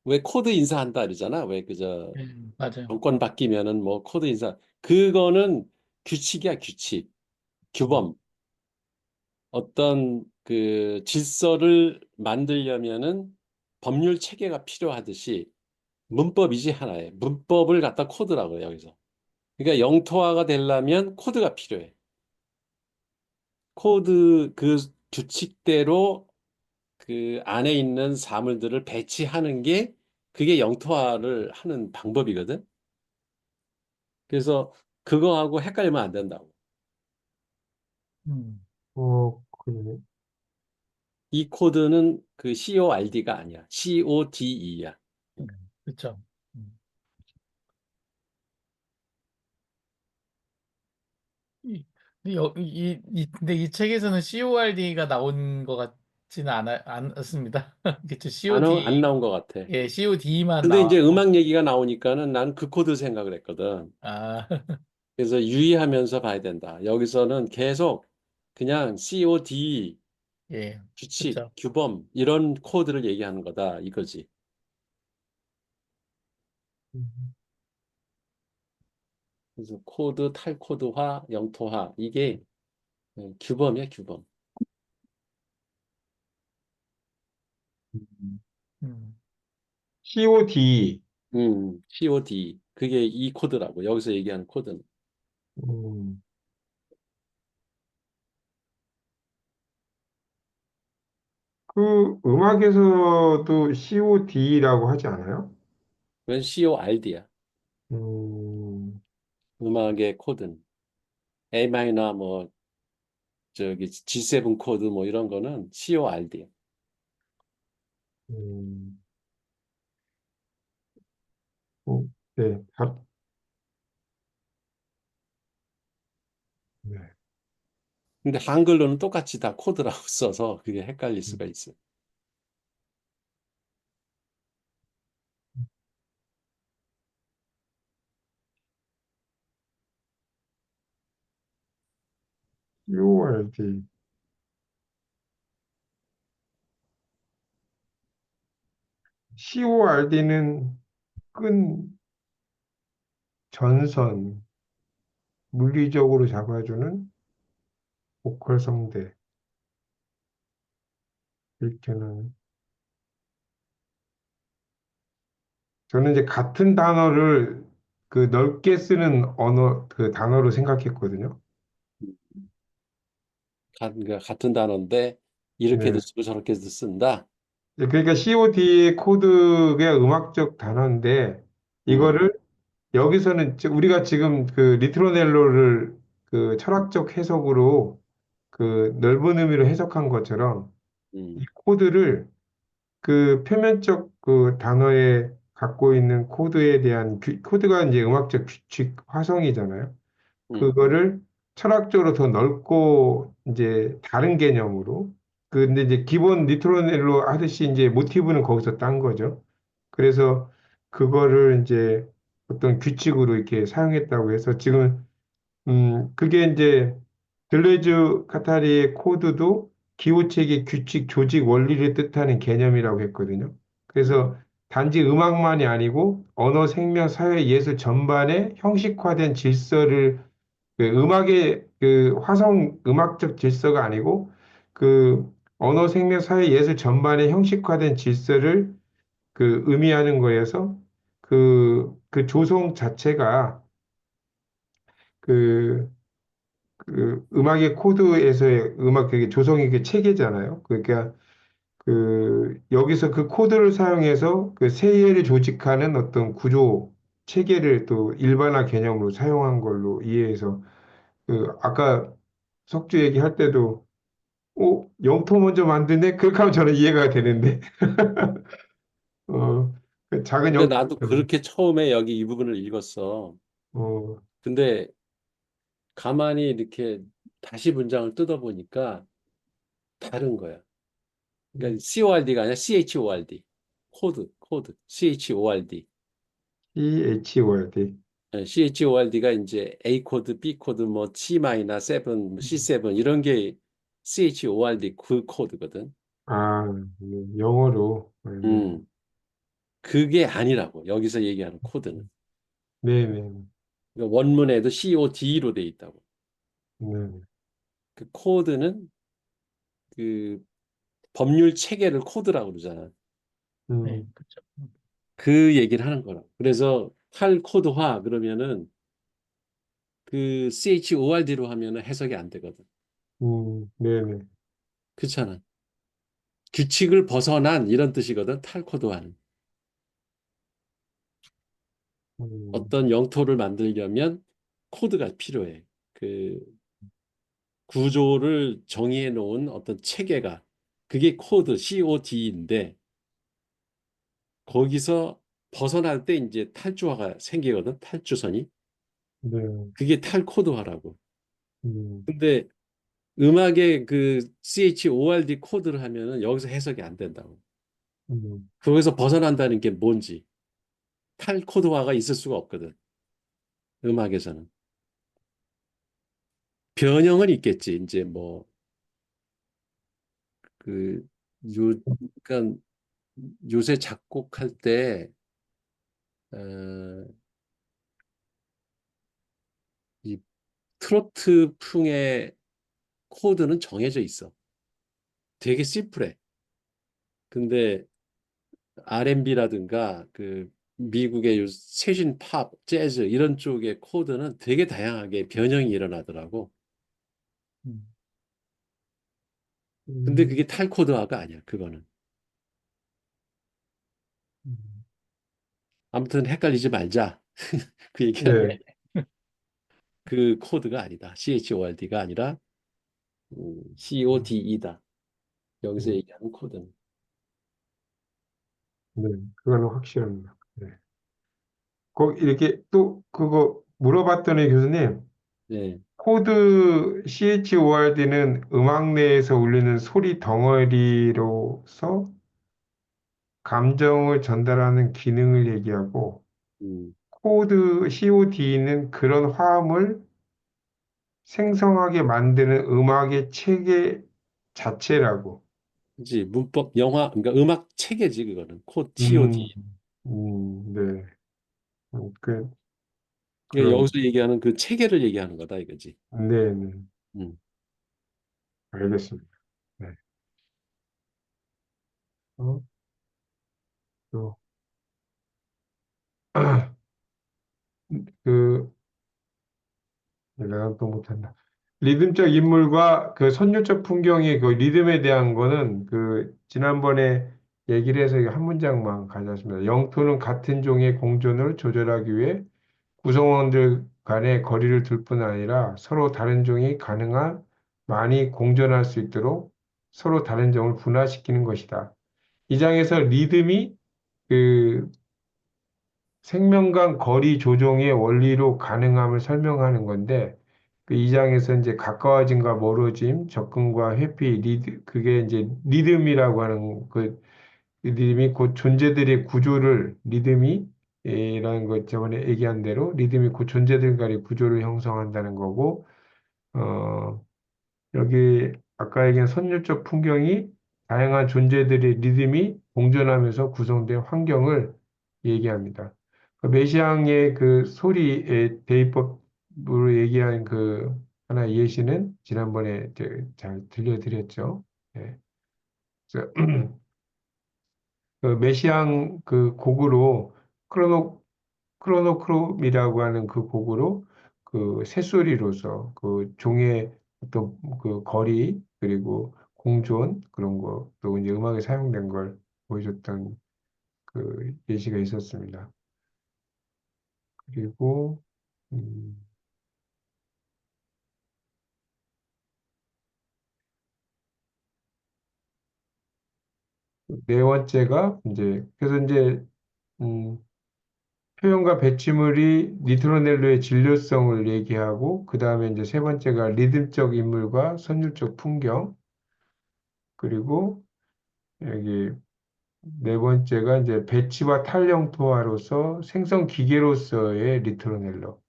왜 코드 인사한다 그러잖아. 왜 그저 맞아요. 정권 바뀌면은 뭐 코드 인사. 그거는 규칙이야, 규칙. 규범. 어떤 그 질서를 만들려면은 법률 체계가 필요하듯이 문법이지 하나의 문법을 갖다 코드라고 해요, 여기서. 그러니까 영토화가 되려면 코드가 필요해. 코드 그 규칙대로 그 안에 있는 사물들을 배치하는 게 그게 영토화를 하는 방법이거든. 그래서 그거하고 헷갈리면 안 된다고. 음, 그러네. 이 코드는 그 CORD가 아니야. CODE야. 그렇죠. 음. 근데 이 책에서는 CORD가 나온 것 같지는 않습니다. 그렇죠. 안 COD, 나온 것 같아. 예, COD만 근데 이제 나왔고, 음악 얘기가 나오니까는 난 그 코드 생각을 했거든. 아, 그래서 유의하면서 봐야 된다. 여기서는 계속 그냥 COD, 예, 규칙, 그렇죠. 규범 이런 코드를 얘기하는 거다 이거지. 그래서 코드, 탈코드화, 영토화 이게 규범이야, 규범. 음, COD. COD 그게 이 코드라고 여기서 얘기하는 코드는. 음, 그 음악에서도 COD라고 하지 않아요? 그건 CORD야. 음, 음악의 코드는. A 마이너 뭐 저기 G7 코드 뭐 이런 거는 CORD야. 음, 네. 네. 근데 한글로는 똑같이 다 코드라고 써서 그게 헷갈릴 음. 수가 있어요. CORD. CORD는 끈, 전선, 물리적으로 잡아주는 보컬 성대. 이렇게는. 저는 이제 같은 단어를 그 넓게 쓰는 언어, 그 단어로 생각했거든요. 그러니까 같은 단어인데 이렇게도 네. 쓰고 저렇게도 쓴다. 그러니까 COD 코드가 음악적 단어인데, 음, 이거를 여기서는 우리가 지금 그 리트로넬로를 그 철학적 해석으로 그 넓은 의미로 해석한 것처럼 이 음, 코드를 그 표면적 그 단어에 갖고 있는 코드에 대한 코드가 이제 음악적 규칙 화성이잖아요. 음, 그거를 철학적으로 더 넓고 이제 다른 개념으로 근데 이제 기본 니트로넬로 하듯이 이제 모티브는 거기서 딴 거죠. 그래서 그거를 이제 어떤 규칙으로 이렇게 사용했다고 해서 지금 그게 이제 들레즈 카타리의 코드도 기호체계 규칙 조직 원리를 뜻하는 개념이라고 했거든요. 음, 그래서 단지 음악만이 아니고 언어 생명 사회 예술 전반의 형식화된 질서를 그 음악의 그 화성 음악적 질서가 아니고 그 언어 생명 사회 예술 전반의 형식화된 질서를 그 의미하는 거여서 그 조성 자체가 그, 그 음악의 코드에서의 음악 그 조성이 그 체계잖아요. 그러니까 그 여기서 그 코드를 사용해서 그 세계를 조직하는 어떤 구조 체계를 또 일반화 개념으로 사용한 걸로 이해해서 그 아까 석주 얘기할 때도 영토 먼저 만드네? 그렇게 하면 저는 이해가 되는데 그 작은 근데 나도 영토처럼 그렇게 처음에 여기 이 부분을 읽었어. 어, 근데 가만히 이렇게 다시 문장을 뜯어보니까 다른 거야. 그러니까 CORD가 아니라 CHORD. 코드. CHORD. CHORD CHORD가 이제 A 코드, B 코드, 뭐 C 마이너 7, 뭐 C7 이런 게 CHORD 그 코드거든. 아 영어로 음, 그게 아니라고. 여기서 얘기하는 코드는. 네네 그러니까 원문에도 COD로 돼 있다고. 네, 그 코드는 그 법률 체계를 코드라고 그러잖아. 네, 음, 그렇죠. 그 얘기를 하는 거라. 그래서 탈코드화 그러면은 그 CHORD로 하면은 해석이 안 되거든. 네네 그렇잖아. 규칙을 벗어난 이런 뜻이거든. 탈코드화는. 음, 어떤 영토를 만들려면 코드가 필요해. 그 구조를 정의해 놓은 어떤 체계가 그게 코드 COD인데 거기서 벗어날 때 이제 탈주화가 생기거든. 탈주선이. 네, 그게 탈코드화라고. 음, 근데 음악의 그 CHORD 코드를 하면은 여기서 해석이 안 된다고. 음, 거기서 벗어난다는 게 뭔지 탈코드화가 있을 수가 없거든. 음악에서는. 변형은 있겠지. 이제 뭐 그 그러니까 요새 작곡할 때 어, 이 트로트 풍의 코드는 정해져 있어. 되게 심플해. 근데 R&B라든가 그 미국의 최신 팝, 재즈 이런 쪽의 코드는 되게 다양하게 변형이 일어나더라고. 음, 근데 음, 그게 탈코드화가 아니야. 그거는. 음. 아무튼 헷갈리지 말자. 그 얘기하는 네, 네, 거야. 그 코드가 아니다. CHORD가 아니라 CODE다. 여기서 음, 얘기하는 코드는. 네, 그거는 확실합니다. 네. 이렇게 또 그거 물어봤더니 교수님 네. 코드 CHORD는 음악 내에서 울리는 소리 덩어리로서 감정을 전달하는 기능을 얘기하고, 음, 코드 COD는 그런 화음을 생성하게 만드는 음악의 체계 자체라고. 그지 문법 영화 그러니까 음악 체계지 그거는 코 음, TOD. 네. 그러니까 그런, 여기서 얘기하는 그 체계를 얘기하는 거다 이거지. 네, 네. 음. 알겠습니다. 네. 어, 또, 그, 내가 또 못한다. 리듬적 인물과 그 선율적 풍경의 그 리듬에 대한 거는 그 지난번에 얘기를 해서 이거 한 문장만 가져왔습니다. 영토는 같은 종의 공존을 조절하기 위해 구성원들 간의 거리를 둘 뿐 아니라 서로 다른 종이 가능한 많이 공존할 수 있도록 서로 다른 종을 분화시키는 것이다. 이 장에서 리듬이 그 생명간 거리 조종의 원리로 가능함을 설명하는 건데 그 2장에서 이제 가까워짐과 멀어짐, 접근과 회피, 그게 이제 리듬이라고 하는 그 리듬이 곧 존재들의 구조를 리듬이 라는 것 저번에 얘기한 대로 리듬이 곧 존재들 간의 구조를 형성한다는 거고 어 여기 아까 얘기한 선율적 풍경이 다양한 존재들의 리듬이 공존하면서 구성된 환경을 얘기합니다. 그 메시앙의 그 소리의 대입법으로 얘기한 그 하나의 예시는 지난번에 잘 들려드렸죠. 예. 그래서 그 메시앙 그 곡으로 크로노크롬이라고 하는 그 곡으로 그 새소리로서 그 종의 어떤 그 거리 그리고 공존 그런 거 또 이제 음악에 사용된 걸 보여줬던 그 예시가 있었습니다. 그리고 음, 네 번째가 이제 그래서 이제 음, 표현과 배치물이 니트로넬로의 진료성을 얘기하고 그 다음에 이제 세 번째가 리듬적 인물과 선율적 풍경 그리고 여기 네 번째가 이제 배치와 탈영토화로서 생성 기계로서의 리트로넬로.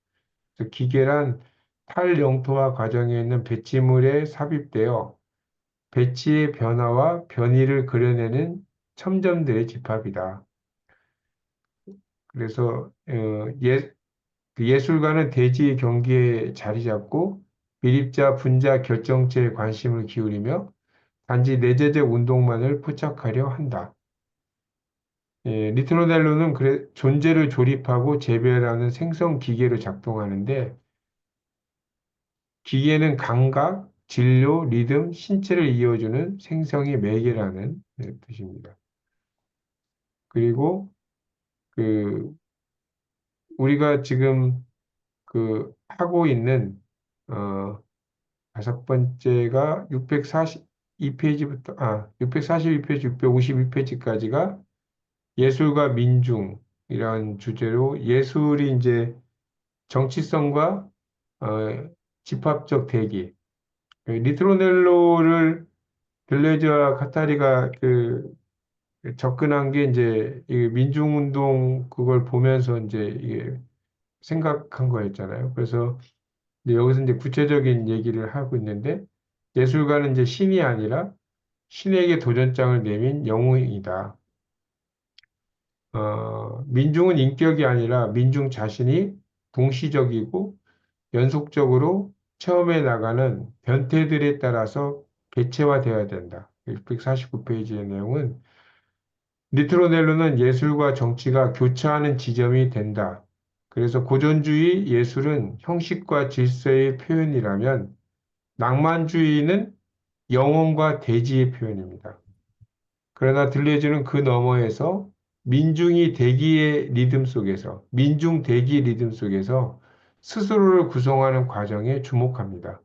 그래서 기계란 탈영토화 과정에 있는 배치물에 삽입되어 배치의 변화와 변이를 그려내는 첨점들의 집합이다. 그래서 그 예술가는 대지 경기에 자리 잡고 밀입자, 분자, 결정체에 관심을 기울이며 단지 내재적 운동만을 포착하려 한다. 예, 리트로넬로는 존재를 조립하고 재배하는 생성 기계로 작동하는데 기계는 감각, 진료, 리듬, 신체를 이어주는 생성의 매개라는 뜻입니다. 그리고 그 우리가 지금 그 하고 있는 다섯 번째가 642페이지부터 642페이지, 652페이지까지가 예술과 민중이라는 주제로 예술이 이제 정치성과 집합적 대기. 그 리트로넬로를 들레즈와 카타리가 접근한 게 이제 이 민중운동 그걸 보면서 이제 이게 생각한 거였잖아요. 그래서 이제 여기서 이제 구체적인 얘기를 하고 있는데 예술가는 이제 신이 아니라 신에게 도전장을 내민 영웅이다. 민중은 인격이 아니라 민중 자신이 동시적이고 연속적으로 체험해 나가는 변태들에 따라서 개체화되어야 된다. 649페이지의 내용은 니트로넬로는 예술과 정치가 교차하는 지점이 된다. 그래서 고전주의 예술은 형식과 질서의 표현이라면 낭만주의는 영혼과 대지의 표현입니다. 그러나 들려주는 그 너머에서 민중이 대기의 리듬 속에서, 민중 대기 리듬 속에서 스스로를 구성하는 과정에 주목합니다.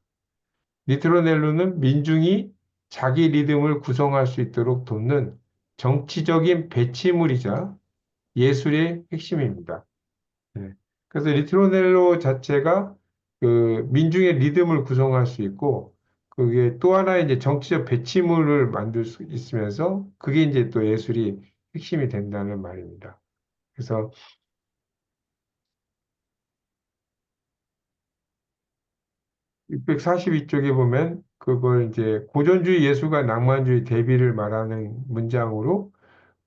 니트로넬로는 민중이 자기 리듬을 구성할 수 있도록 돕는 정치적인 배치물이자 예술의 핵심입니다. 네. 그래서 리트로넬로 자체가 그 민중의 리듬을 구성할 수 있고 그게 또 하나의 이제 정치적 배치물을 만들 수 있으면서 그게 이제 또 예술이 핵심이 된다는 말입니다. 그래서 642쪽에 보면 그걸 이제 고전주의 예술과 낭만주의 대비를 말하는 문장으로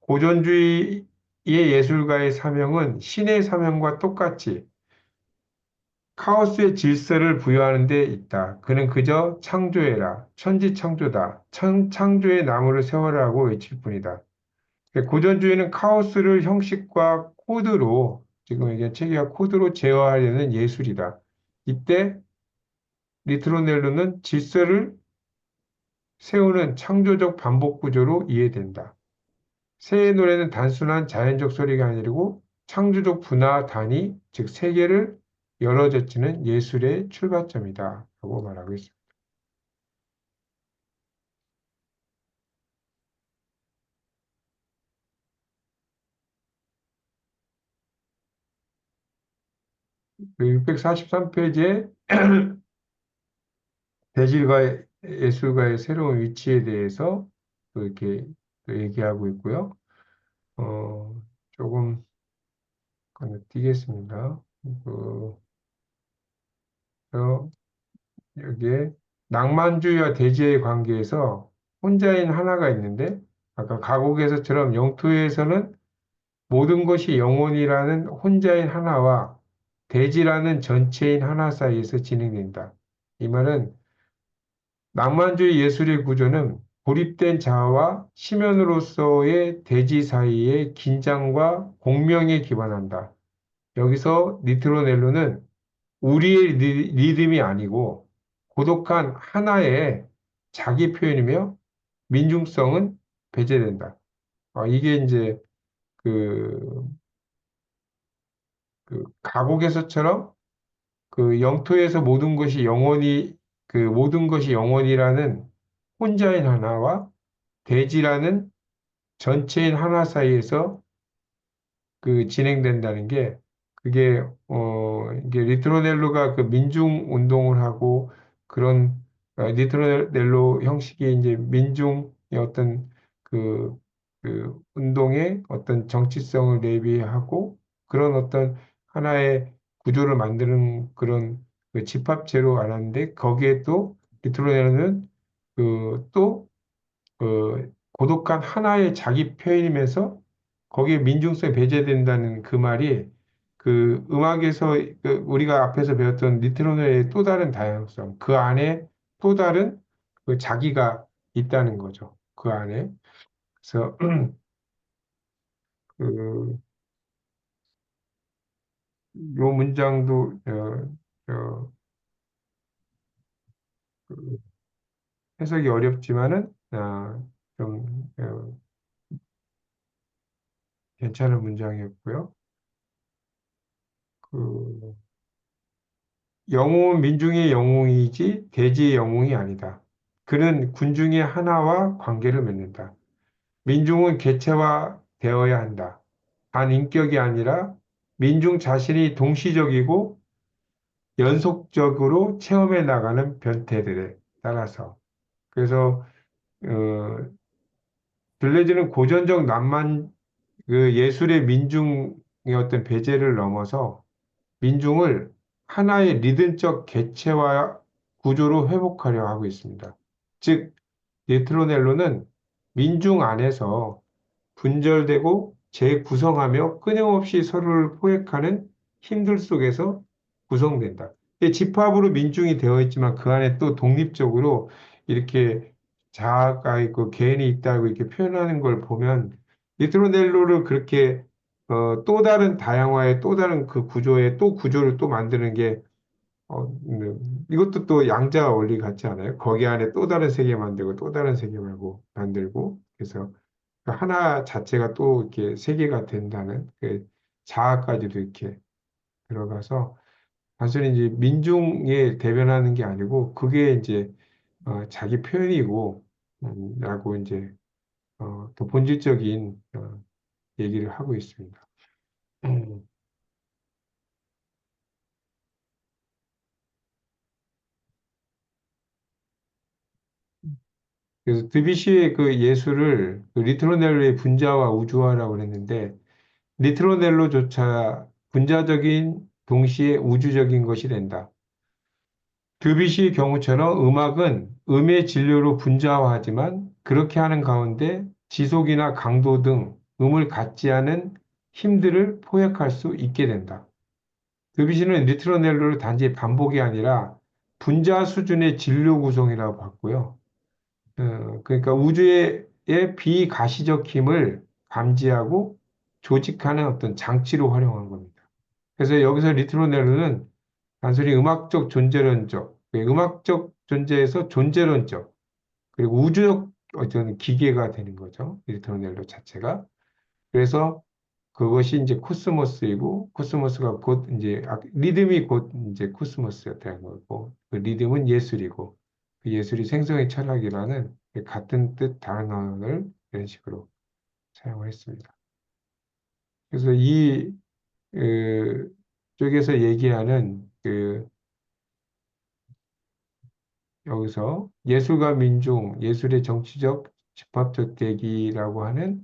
고전주의의 예술가의 사명은 신의 사명과 똑같이 카오스의 질서를 부여하는 데 있다. 그는 그저 창조해라. 천지창조다. 창조의 나무를 세워라고 외칠 뿐이다. 고전주의는 카오스를 형식과 코드로 지금 이게 체계와 코드로 제어하려는 예술이다. 이때 리트로넬로는 질서를 세우는 창조적 반복 구조로 이해된다. 새의 노래는 단순한 자연적 소리가 아니고 창조적 분화 단위, 즉 세계를 열어젖히는 예술의 출발점이다. 라고 말하고 있습니다. 그 643페이지에 대질과 예술가의 새로운 위치에 대해서 또 이렇게 또 얘기하고 있고요. 조금 건너뛰겠습니다. 그, 어, 여기에 낭만주의와 대지의 관계에서 혼자인 하나가 있는데 아까 가곡에서처럼 영토에서는 모든 것이 영혼이라는 혼자인 하나와 대지라는 전체인 하나 사이에서 진행된다. 이 말은 낭만주의 예술의 구조는 고립된 자아와 심연으로서의 대지 사이의 긴장과 공명에 기반한다. 여기서 니트로넬로는 우리의 리듬이 아니고 고독한 하나의 자기 표현이며 민중성은 배제된다. 이게 이제 그, 그 가곡에서처럼 그 영토에서 모든 것이 영원히 그 모든 것이 영원이라는 혼자인 하나와 대지라는 전체인 하나 사이에서 그 진행된다는 게 그게 이게 리트로넬로가 그 민중 운동을 하고 그런 리트로넬로 형식이 이제 민중의 어떤 그, 그 운동의 어떤 정치성을 내비하고 그런 어떤 하나의 구조를 만드는 그런 그 집합체로 알았는데 거기에 또 리트로넬로는 그또 고독한 하나의 자기 표현이면서 거기에 민중성이 배제된다는 그 말이 그 음악에서 그 우리가 앞에서 배웠던 리트로너의 또 다른 다양성, 그 안에 또 다른 그 자기가 있다는 거죠. 그 안에. 그래서 그, 요 문장도 그 해석이 어렵지만은 좀 괜찮은 문장이었고요. 그 영웅은 민중의 영웅이지 대지의 영웅이 아니다. 그는 군중의 하나와 관계를 맺는다. 민중은 개체화되어야 한다. 단 인격이 아니라 민중 자신이 동시적이고 연속적으로 체험해 나가는 변태들에 따라서. 그래서 어, 들레즈는 고전적 낭만 그 예술의 민중의 어떤 배제를 넘어서 민중을 하나의 리듬적 개체화 구조로 회복하려 하고 있습니다. 즉, 네트로넬로는 민중 안에서 분절되고 재구성하며 끊임없이 서로를 포획하는 힘들 속에서 구성된다. 집합으로 민중이 되어 있지만 그 안에 또 독립적으로 이렇게 자아가 있고 개인이 있다고 이렇게 표현하는 걸 보면 니트로넬로를 그렇게 또 다른 다양화의 또 다른 그 구조의 또 구조를 또 만드는 게 이것도 또 양자 원리 같지 않아요? 거기 안에 또 다른 세계 만들고 또 다른 세계 말고 만들고 그래서 그 하나 자체가 또 이렇게 세계가 된다는 그 자아까지도 이렇게 들어가서 단순히 이제 민중에 대변하는 게 아니고 그게 이제 자기 표현이고 라고 이제 더 본질적인 얘기를 하고 있습니다. 그래서 드뷔시의 그 예술을 그 리트로넬로의 분자와 우주화라고 그랬는데 리트로넬로조차 분자적인 동시에 우주적인 것이 된다. 드뷔시의 경우처럼 음악은 음의 진료로 분자화하지만 그렇게 하는 가운데 지속이나 강도 등 음을 갖지 않은 힘들을 포획할 수 있게 된다. 드뷔시는 리트로넬로를 단지 반복이 아니라 분자 수준의 진료 구성이라고 봤고요. 그러니까 우주의 비가시적 힘을 감지하고 조직하는 어떤 장치로 활용한 겁니다. 그래서 여기서 리트로넬로는 단순히 음악적 존재론적, 음악적 존재에서 존재론적, 그리고 우주적 어떤 기계가 되는 거죠. 리트로넬로 자체가. 그래서 그것이 이제 코스모스이고, 코스모스가 곧 이제, 리듬이 곧 이제 코스모스였다는 거고, 그 리듬은 예술이고, 그 예술이 생성의 철학이라는 같은 뜻 다른 언어를 이런 식으로 사용을 했습니다. 그래서 이, 쪽에서 얘기하는 여기서 예술과 민중, 예술의 정치적 집합적 대기라고 하는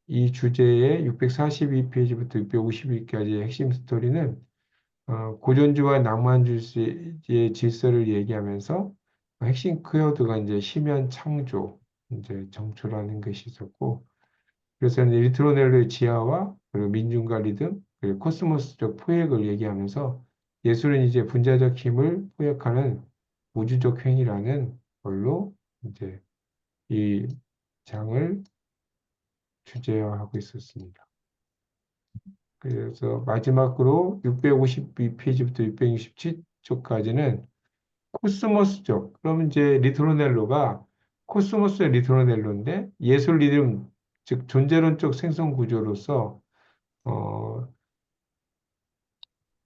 이 주제의 642페이지부터 652까지의 핵심 스토리는 고전주와 낭만주의의 질서를 얘기하면서 핵심 키워드가 이제 심연 창조, 이제 정초라는 것이 있었고, 그래서 이제 리트로넬로의 지하와 그리고 민중과 리듬, 그리고 코스모스적 포획을 얘기하면서 예술은 이제 분자적 힘을 포획하는 우주적 행위라는 걸로 이제 이 장을 주제화하고 있었습니다. 그래서 마지막으로 652페이지부터 667쪽까지는 코스모스적, 그러면 이제 리트로넬로가 코스모스의 리트로넬로인데 예술 리듬, 즉 존재론적 생성 구조로서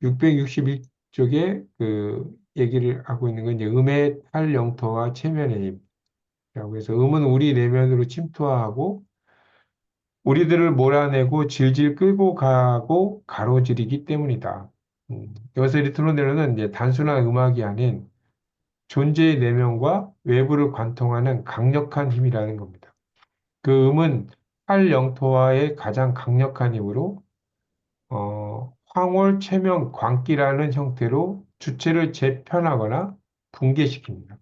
661쪽에 그 얘기를 하고 있는 건 이제 음의 탈영토와 체면의 힘이라고 해서 음은 우리 내면으로 침투하고 우리들을 몰아내고 질질 끌고 가고 가로지르기 때문이다. 여기서 리트로넬로는 이제 단순한 음악이 아닌 존재의 내면과 외부를 관통하는 강력한 힘이라는 겁니다. 그 음은 탈영토와의 가장 강력한 힘으로 황홀, 체면, 광기라는 형태로 주체를 재편하거나 붕괴시킵니다.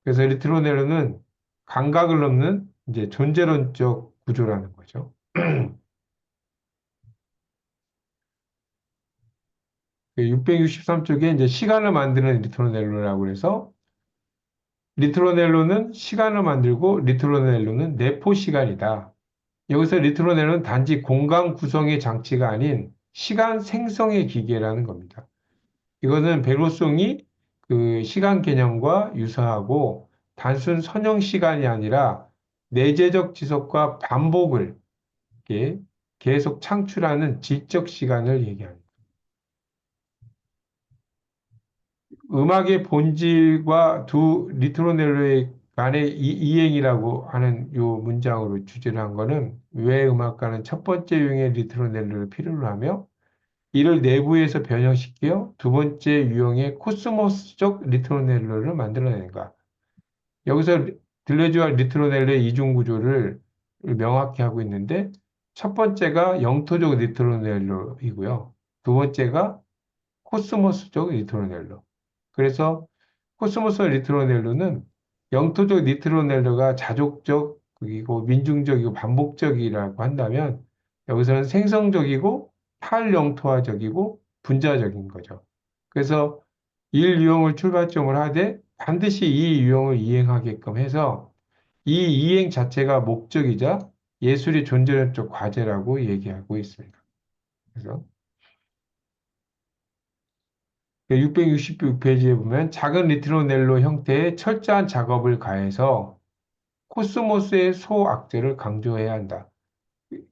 그래서 리트로넬로는 감각을 넘는 이제 존재론적 구조라는 거죠. 663쪽에 이제 시간을 만드는 리트로넬로라고 해서 리트로넬로는 시간을 만들고 리트로넬로는 내포 시간이다. 여기서 리트로넬로는 단지 공간 구성의 장치가 아닌 시간 생성의 기계라는 겁니다. 이거는 베로송이 그 시간 개념과 유사하고 단순 선형 시간이 아니라 내재적 지속과 반복을 이렇게 계속 창출하는 질적 시간을 얘기합니다. 음악의 본질과 두 리트로넬로의 간의 이행이라고 하는 요 문장으로 주제를 한 거는 왜 음악가는 첫 번째 유형의 리트로넬로를 필요로 하며 이를 내부에서 변형시켜 두 번째 유형의 코스모스적 리트로넬로를 만들어내는가. 여기서 들레주와 리트로넬로의 이중 구조를 명확히 하고 있는데 첫 번째가 영토적 리트로넬로이고요. 두 번째가 코스모스적 리트로넬로. 그래서 코스모스 리트로넬로는 영토적 리트로넬로가 자족적 그리고 민중적이고 반복적이라고 한다면 여기서는 생성적이고 탈영토화적이고 분자적인 거죠. 그래서 1유형을 출발점을 하되 반드시 이 유형을 이행하게끔 해서 이 이행 자체가 목적이자 예술의 존재론적 과제라고 얘기하고 있습니다. 그래서 666페이지에 보면 작은 리트로넬로 형태의 철저한 작업을 가해서 코스모스의 소악재를 강조해야 한다.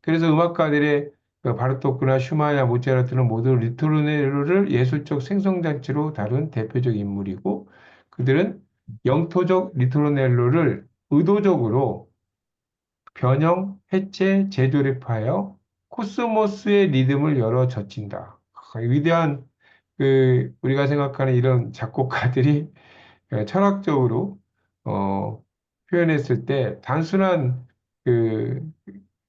그래서 음악가들의 그 바르토크나 슈마냐 모차르트는 모두 리트로넬로를 예술적 생성장치로 다룬 대표적 인물이고 그들은 영토적 리트로넬로를 의도적으로 변형, 해체, 재조립하여 코스모스의 리듬을 열어 젖힌다. 위대한 우리가 생각하는 이런 작곡가들이 철학적으로 표현했을 때 단순한 그,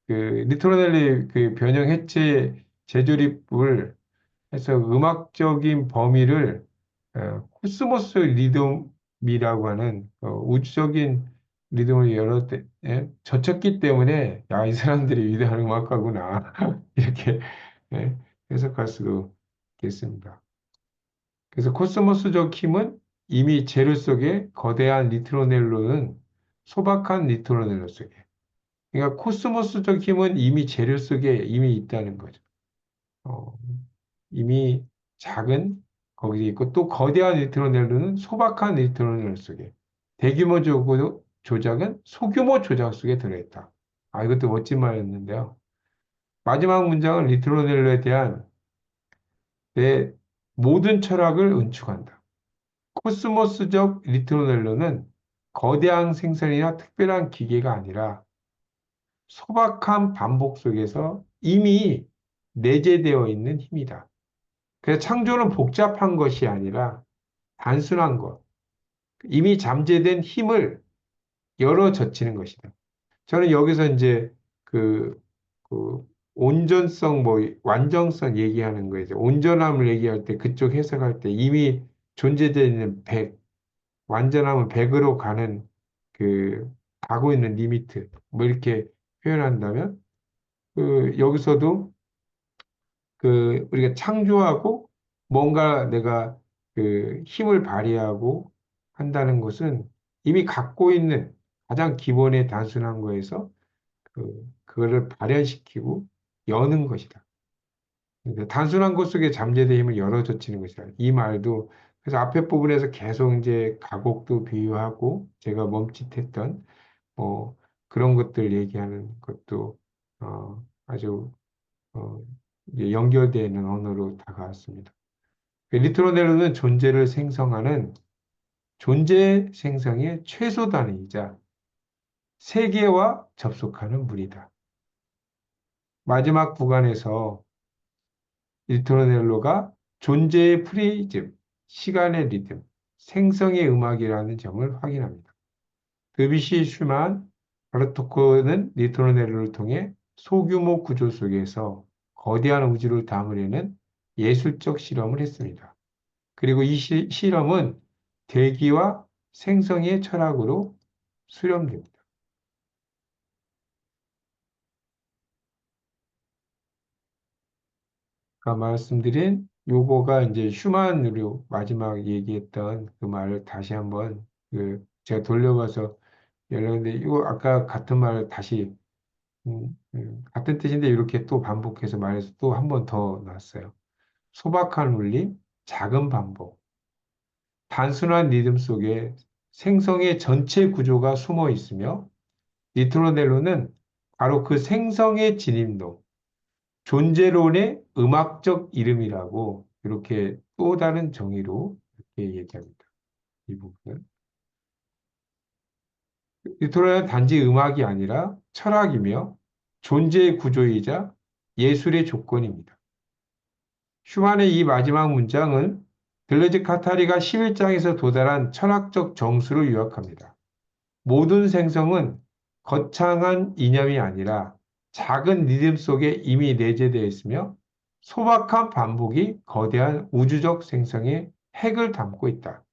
그 리토넬리 그 변형 해체 재조립을 해서 음악적인 범위를 코스모스 리듬이라고 하는 우주적인 리듬을 젖혔기 때문에 야, 이 사람들이 위대한 음악가구나 이렇게 예, 해석할 수도 있겠습니다. 그래서 코스모스적 힘은 이미 재료 속에 거대한 니트로넬로는 소박한 니트로넬로 속에. 그러니까 코스모스적 힘은 이미 재료 속에 이미 있다는 거죠. 어, 이미 작은 거기에 있고 또 거대한 니트로넬로는 소박한 니트로넬로 속에. 대규모 조작은 소규모 조작 속에 들어있다. 아, 이것도 멋진 말이었는데요. 마지막 문장은 니트로넬로에 대한 내 모든 철학을 은축한다. 코스모스적 리트로넬로는 거대한 생산이나 특별한 기계가 아니라 소박한 반복 속에서 이미 내재되어 있는 힘이다. 그래서 창조는 복잡한 것이 아니라 단순한 것, 이미 잠재된 힘을 열어 젖히는 것이다. 저는 여기서 이제 그, 그 온전성, 완전성 얘기하는 거예요. 온전함을 얘기할 때, 그쪽 해석할 때 이미 존재되어 있는 완전함은 100으로 가는 가고 있는 리미트, 뭐 이렇게 표현한다면, 여기서도 우리가 창조하고 뭔가 내가 힘을 발휘하고 한다는 것은 이미 갖고 있는 가장 기본의 단순한 거에서 그거를 발현시키고 여는 것이다. 그러니까 단순한 것 속에 잠재된 힘을 열어젖히는 것이다. 이 말도 그래서 앞에 부분에서 계속 이제 가곡도 비유하고 제가 멈칫했던 뭐 그런 것들 얘기하는 것도 아주 이제 연결되는 언어로 다가왔습니다. 리트로넬로는 존재를 생성하는 존재 생성의 최소 단위이자 세계와 접속하는 물이다. 마지막 구간에서 리토넬로가 존재의 프리즘, 시간의 리듬, 생성의 음악이라는 점을 확인합니다. 드뷔시, 슈만, 바르토크는 리토넬로를 통해 소규모 구조 속에서 거대한 우주를 담으려는 예술적 실험을 했습니다. 그리고 이 실험은 대기와 생성의 철학으로 수렴됩니다. 아까 말씀드린 요거가 이제 슈만으로 마지막 얘기했던 그 말을 다시 한번 제가 돌려봐서 열렸는데 이거 아까 같은 말을 다시 같은 뜻인데 이렇게 또 반복해서 말해서 또 한 번 더 나왔어요. 소박한 울림, 작은 반복, 단순한 리듬 속에 생성의 전체 구조가 숨어 있으며 니트로넬로는 바로 그 생성의 진입로, 존재론의 음악적 이름이라고 이렇게 또 다른 정의로 이렇게 얘기합니다. 이 부분은. 리토라는 단지 음악이 아니라 철학이며 존재의 구조이자 예술의 조건입니다. 슈만의 이 마지막 문장은 들레즈 카타리가 11장에서 도달한 철학적 정수를 요약합니다. 모든 생성은 거창한 이념이 아니라 작은 리듬 속에 이미 내재되어 있으며 소박한 반복이 거대한 우주적 생성의 핵을 담고 있다.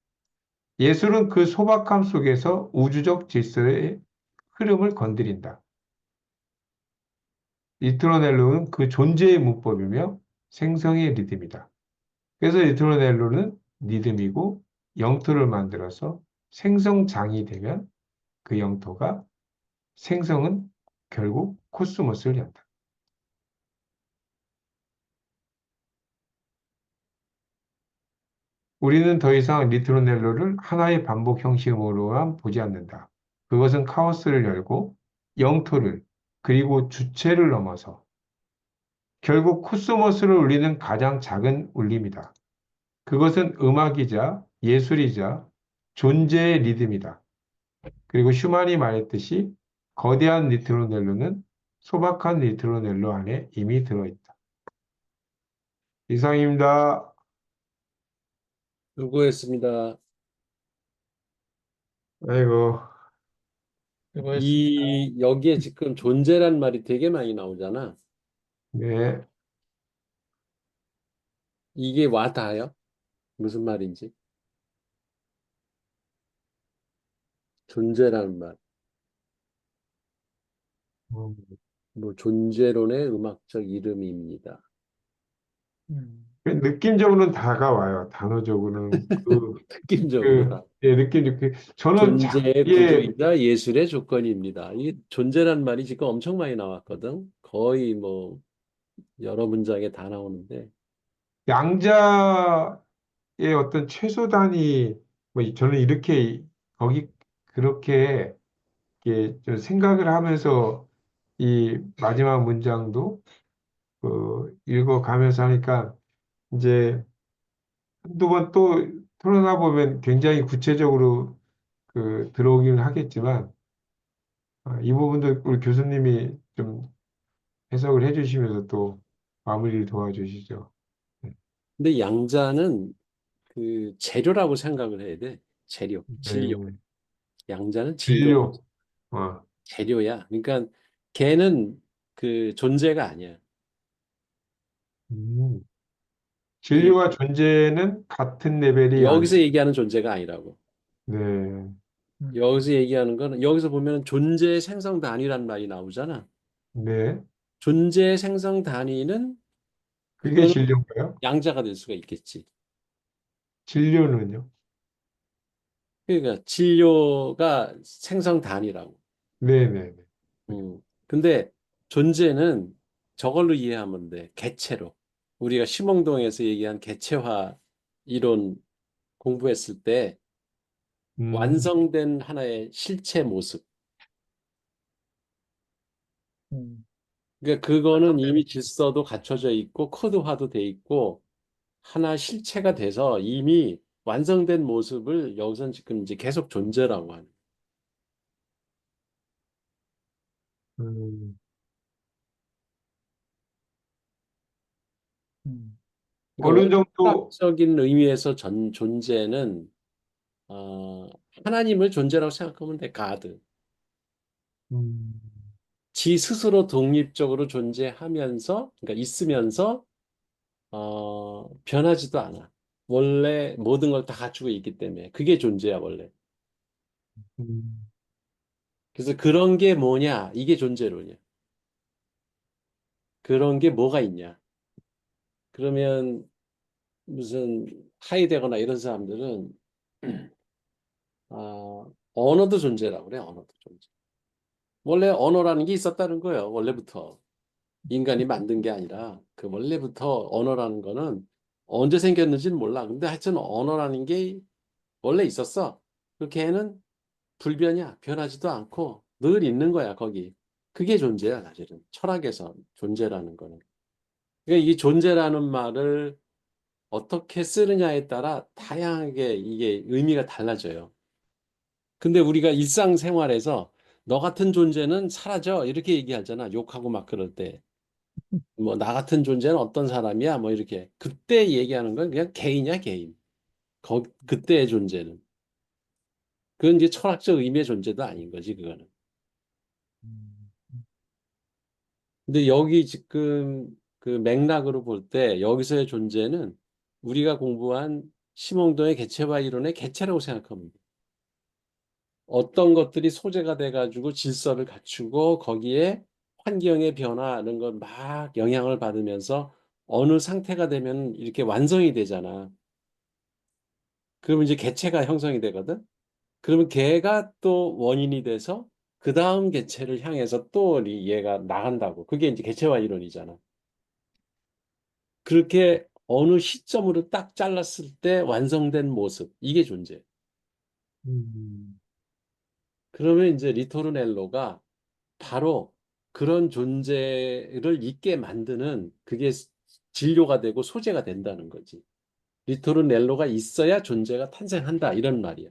예술은 그 소박함 속에서 우주적 질서의 흐름을 건드린다. 리트로넬로는 그 존재의 문법이며 생성의 리듬이다. 그래서 리트로넬로는 리듬이고 영토를 만들어서 생성장이 되면 그 영토가 생성은 결국 코스모스를 연다. 우리는 더 이상 리트로넬로를 하나의 반복 형식으로만 보지 않는다. 그것은 카오스를 열고 영토를 그리고 주체를 넘어서 결국 코스모스를 울리는 가장 작은 울림이다. 그것은 음악이자 예술이자 존재의 리듬이다. 그리고 슈만이 말했듯이 거대한 리트로넬로는 소박한 리트로넬로 안에 이미 들어있다. 이상입니다. 수고했습니다. 아이고. 수고했습니다. 여기에 지금 존재란 말이 되게 많이 나오잖아. 네. 이게 와 닿아요? 무슨 말인지. 존재라는 말. 음, 뭐 존재론의 음악적 이름입니다. 음. 느낌적으로는 다가와요. 단어적으로는 느낌적으로는. 예, 저는 존재의 예, 구조이자 예술의 조건입니다. 이 존재란 말이 지금 엄청 많이 나왔거든. 거의 뭐 여러 문장에 다 나오는데. 양자의 어떤 최소 단위, 뭐 저는 이렇게 거기 그렇게 좀 생각을 하면서 이 마지막 문장도 읽어가면서 하니까 이제 한두 번 또 토론하 보면 굉장히 구체적으로 들어오기는 하겠지만 이 부분도 우리 교수님이 좀 해석을 해주시면서 또 마무리를 도와주시죠. 네. 근데 양자는 그 재료라고 생각을 해야 돼. 재료, 진료. 네. 양자는 진료, 진료. 어, 재료야. 그러니까 걔는 그 존재가 아니야. 음. 이 진료와 존재는 같은 레벨이 여기서 아니. 얘기하는 존재가 아니라고. 네. 음. 여기서 얘기하는 거는 여기서 보면 존재 생성 단위란 말이 나오잖아. 네. 존재 생성 단위는 그게 그거는 진료인가요? 양자가 될 수가 있겠지. 진료는요? 그러니까 진료가 생성 단위라고. 네네네. 근데 존재는 저걸로 이해하면 돼. 개체로. 우리가 심엉동에서 얘기한 개체화 이론 공부했을 때 음, 완성된 하나의 실체 모습. 음. 그러니까 그거는 이미 질서도 갖춰져 있고 코드화도 돼 있고 하나 실체가 돼서 이미 완성된 모습을 여기선 지금 이제 계속 존재라고 하는. 음. 음. 그러니까 어느 정도, 원학적인 의미에서 존재는 하나님을 존재라고 생각하면 돼. 가드. 음, 지 스스로 독립적으로 존재하면서, 그러니까 있으면서 변하지도 않아. 원래 모든 걸 다 갖추고 있기 때문에 그게 존재야 원래. 음, 그래서 그런 게 뭐냐? 이게 존재론이야. 그런 게 뭐가 있냐? 그러면 무슨 하이데거나 이런 사람들은 언어도 존재라고 그래. 언어도 존재. 원래 언어라는 게 있었다는 거예요. 원래부터. 인간이 만든 게 아니라 그 원래부터 언어라는 거는 언제 생겼는지는 몰라. 근데 하여튼 언어라는 게 원래 있었어. 그 걔는 불변이야. 변하지도 않고 늘 있는 거야, 거기. 그게 존재야, 사실은. 철학에서 존재라는 거는. 그러니까 이 존재라는 말을 어떻게 쓰느냐에 따라 다양하게 이게 의미가 달라져요. 근데 우리가 일상생활에서 너 같은 존재는 사라져. 이렇게 얘기하잖아. 욕하고 막 그럴 때. 뭐, 나 같은 존재는 어떤 사람이야? 뭐, 이렇게. 그때 얘기하는 건 그냥 개인이야, 개인. 그때의 존재는. 그건 이제 철학적 의미의 존재도 아닌 거지, 그거는. 음. 근데 여기 지금 그 맥락으로 볼 때 여기서의 존재는 우리가 공부한 심홍도의 개체화 이론의 개체라고 생각하면 돼. 어떤 것들이 소재가 돼가지고 질서를 갖추고 거기에 환경의 변화 이런 걸 막 영향을 받으면서 어느 상태가 되면 이렇게 완성이 되잖아. 그러면 이제 개체가 형성이 되거든. 그러면 걔가 또 원인이 돼서 그 다음 개체를 향해서 또 얘가 나간다고. 그게 이제 개체화 이론이잖아. 그렇게 어느 시점으로 딱 잘랐을 때 완성된 모습, 이게 존재. 음, 그러면 이제 리토르넬로가 바로 그런 존재를 있게 만드는 그게 진료가 되고 소재가 된다는 거지. 리토르넬로가 있어야 존재가 탄생한다. 이런 말이야.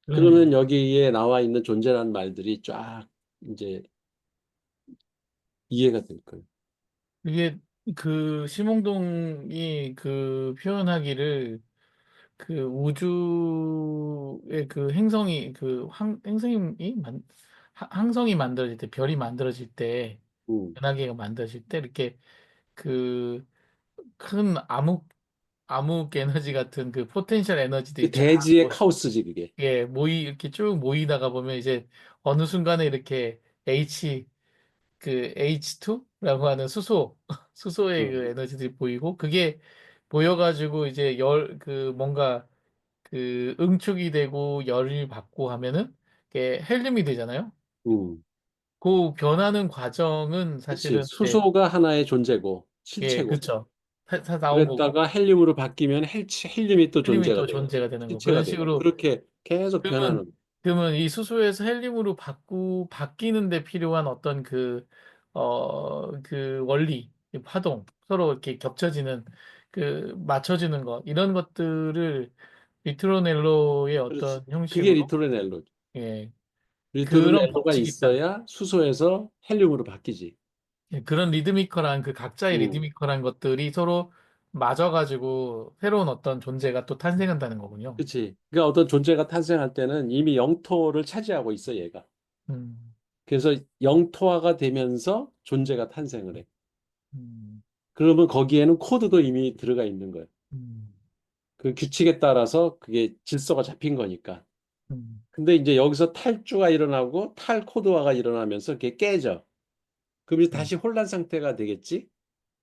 그러네. 그러면 여기에 나와 있는 존재라는 말들이 쫙 이제 이해가 될 거예요. 이게 그 심홍동이 그 표현하기를 그 우주의 그 행성이 그 항성이 만들어질 때 별이 만들어질 때 음. 은하계가 만들어질 때 이렇게 그 큰 암흑 에너지 같은 그 포텐셜 그 에너지들이 쫙 대지의 카오스지 그게. 이렇게 쭉 모이다가 보면 이제 어느 순간에 이렇게 그 H2라고 하는 수소의 음. 그 에너지들이 보이고 그게 모여가지고 이제 뭔가 그 응축이 되고 열을 받고 하면은 그게 헬륨이 되잖아요. 음. 그 변하는 과정은 그치. 사실은 이제 수소가 하나의 존재고 예, 실체고. 그쵸. 나오고 그랬다가 헬륨으로 바뀌면 헬륨이 또 헬륨이 존재가 또 되고 존재가 되는 거. 실체가 그런 되고 식으로 그렇게 계속 그러면 변하는. 그러면 이 수소에서 헬륨으로 바뀌는 데 필요한 어떤 그 원리, 그 파동, 서로 이렇게 겹쳐지는 그 맞춰지는 것 이런 것들을 리트로넬로의 그렇지. 어떤 그게 형식으로 리토르넬로. 예, 그런 리토르넬로가 법칙이 있다. 있어야 수소에서 헬륨으로 바뀌지. 예, 그런 리드미컬한 그 각자의 음. 리드미컬한 것들이 서로 맞아가지고 새로운 어떤 존재가 또 탄생한다는 거군요. 그치. 그러니까 어떤 존재가 탄생할 때는 이미 영토를 차지하고 있어, 얘가. 음, 그래서 영토화가 되면서 존재가 탄생을 해. 음, 그러면 거기에는 코드도 이미 들어가 있는 거예요. 음, 그 규칙에 따라서 그게 질서가 잡힌 거니까. 음, 근데 이제 여기서 탈주가 일어나고 탈코드화가 일어나면서 그게 깨져. 그럼 이제 음, 다시 혼란 상태가 되겠지?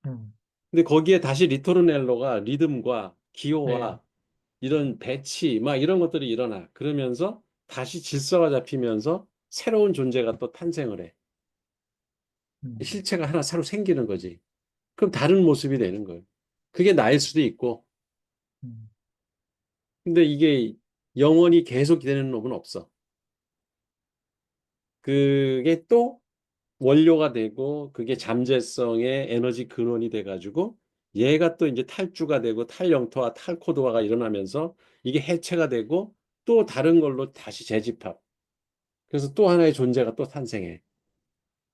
음. 근데 거기에 다시 리토르넬로가 리듬과 네. 기호와 이런 배치 막 이런 것들이 일어나. 그러면서 다시 질서가 잡히면서 새로운 존재가 또 탄생을 해. 음, 실체가 하나 새로 생기는 거지. 그럼 다른 모습이 되는 거예요. 그게 나일 수도 있고. 음. 근데 이게 영원히 계속 되는 놈은 없어. 그게 또 원료가 되고 그게 잠재성의 에너지 근원이 돼가지고 얘가 또 이제 탈주가 되고 탈영토와 탈코도화가 일어나면서 이게 해체가 되고 또 다른 걸로 다시 재집합. 그래서 또 하나의 존재가 또 탄생해.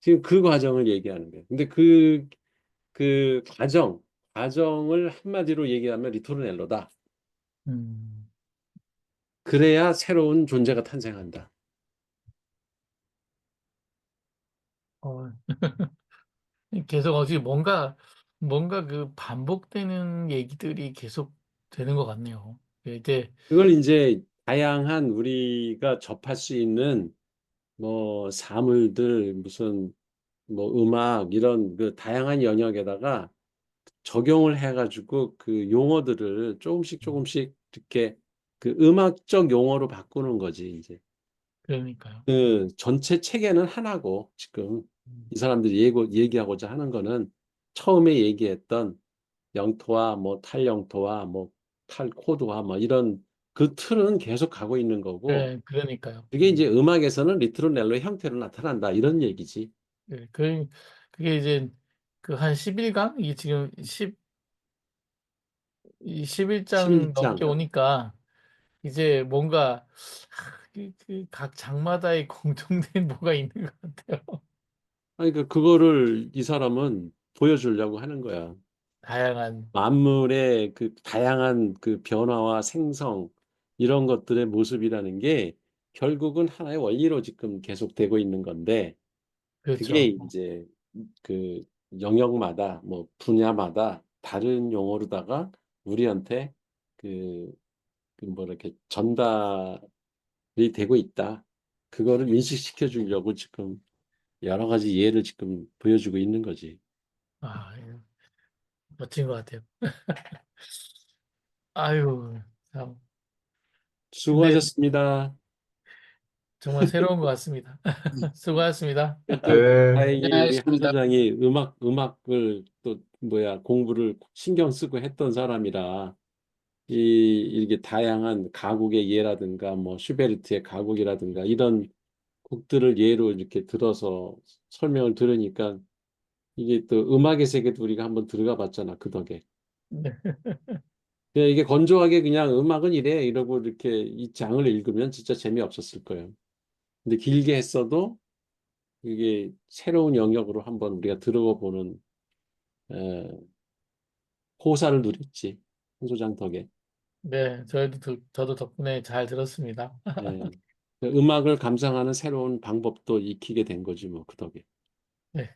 지금 그 과정을 얘기하는 거예요. 근데 그 과정을 한마디로 얘기하면 리토르넬로다. 음. 그래야 새로운 존재가 탄생한다. 어, 계속 어디 뭔가 그 반복되는 얘기들이 계속 되는 것 같네요. 이제 그걸 이제 다양한 우리가 접할 수 있는 뭐 사물들 무슨 뭐 음악 이런 그 다양한 영역에다가 적용을 해가지고 그 용어들을 조금씩 조금씩 이렇게 그 음악적 용어로 바꾸는 거지 이제. 그러니까요. 그 전체 체계는 하나고 지금 음. 이 사람들이 얘기하고자 하는 거는 처음에 얘기했던 영토와 뭐 탈영토와 뭐 탈코드와 뭐 이런 그 틀은 계속 가고 있는 거고 네, 그러니까요. 그게 이제 음악에서는 리트로넬로의 형태로 나타난다 이런 얘기지. 네, 그게 이제 그 한 11강? 이게 지금 11장 넘게 11장. 오니까 이제 뭔가 각 장마다의 공통된 뭐가 있는 것 같아요. 아니 그거를 이 사람은 보여주려고 하는 거야. 다양한. 만물의 그 다양한 그 변화와 생성 이런 것들의 모습이라는 게 결국은 하나의 원리로 지금 계속되고 있는 건데 그게 그렇죠. 이제 그 영역마다 뭐 분야마다 다른 용어로다가 우리한테 그, 뭐 이렇게 전달이 되고 있다. 그거를 인식시켜 주려고 지금 여러 가지 예를 지금 보여주고 있는 거지. 아, 예, 멋진 것 같아요. 아유, 참. 근데 수고하셨습니다. 정말 새로운 것 같습니다. 수고하셨습니다. 또 네. 다행히 우리 한 소장이 음악을 또 뭐야 공부를 신경 쓰고 했던 사람이라 이렇게 다양한 가곡의 예라든가 뭐 슈베르트의 가곡이라든가 이런 곡들을 예로 이렇게 들어서 설명을 들으니까 이게 또 음악의 세계도 우리가 한번 들어가 봤잖아 그 덕에. 네. 그냥 이게 건조하게 그냥 음악은 이래 이러고 이렇게 이 장을 읽으면 진짜 재미없었을 거예요. 근데 길게 했어도 이게 새로운 영역으로 한번 우리가 들어가 보는 호사를 누렸지. 한 소장 덕에. 네, 저도 덕분에 잘 들었습니다. 예. 음악을 감상하는 새로운 방법도 익히게 된 거지 뭐 그 덕에. 네.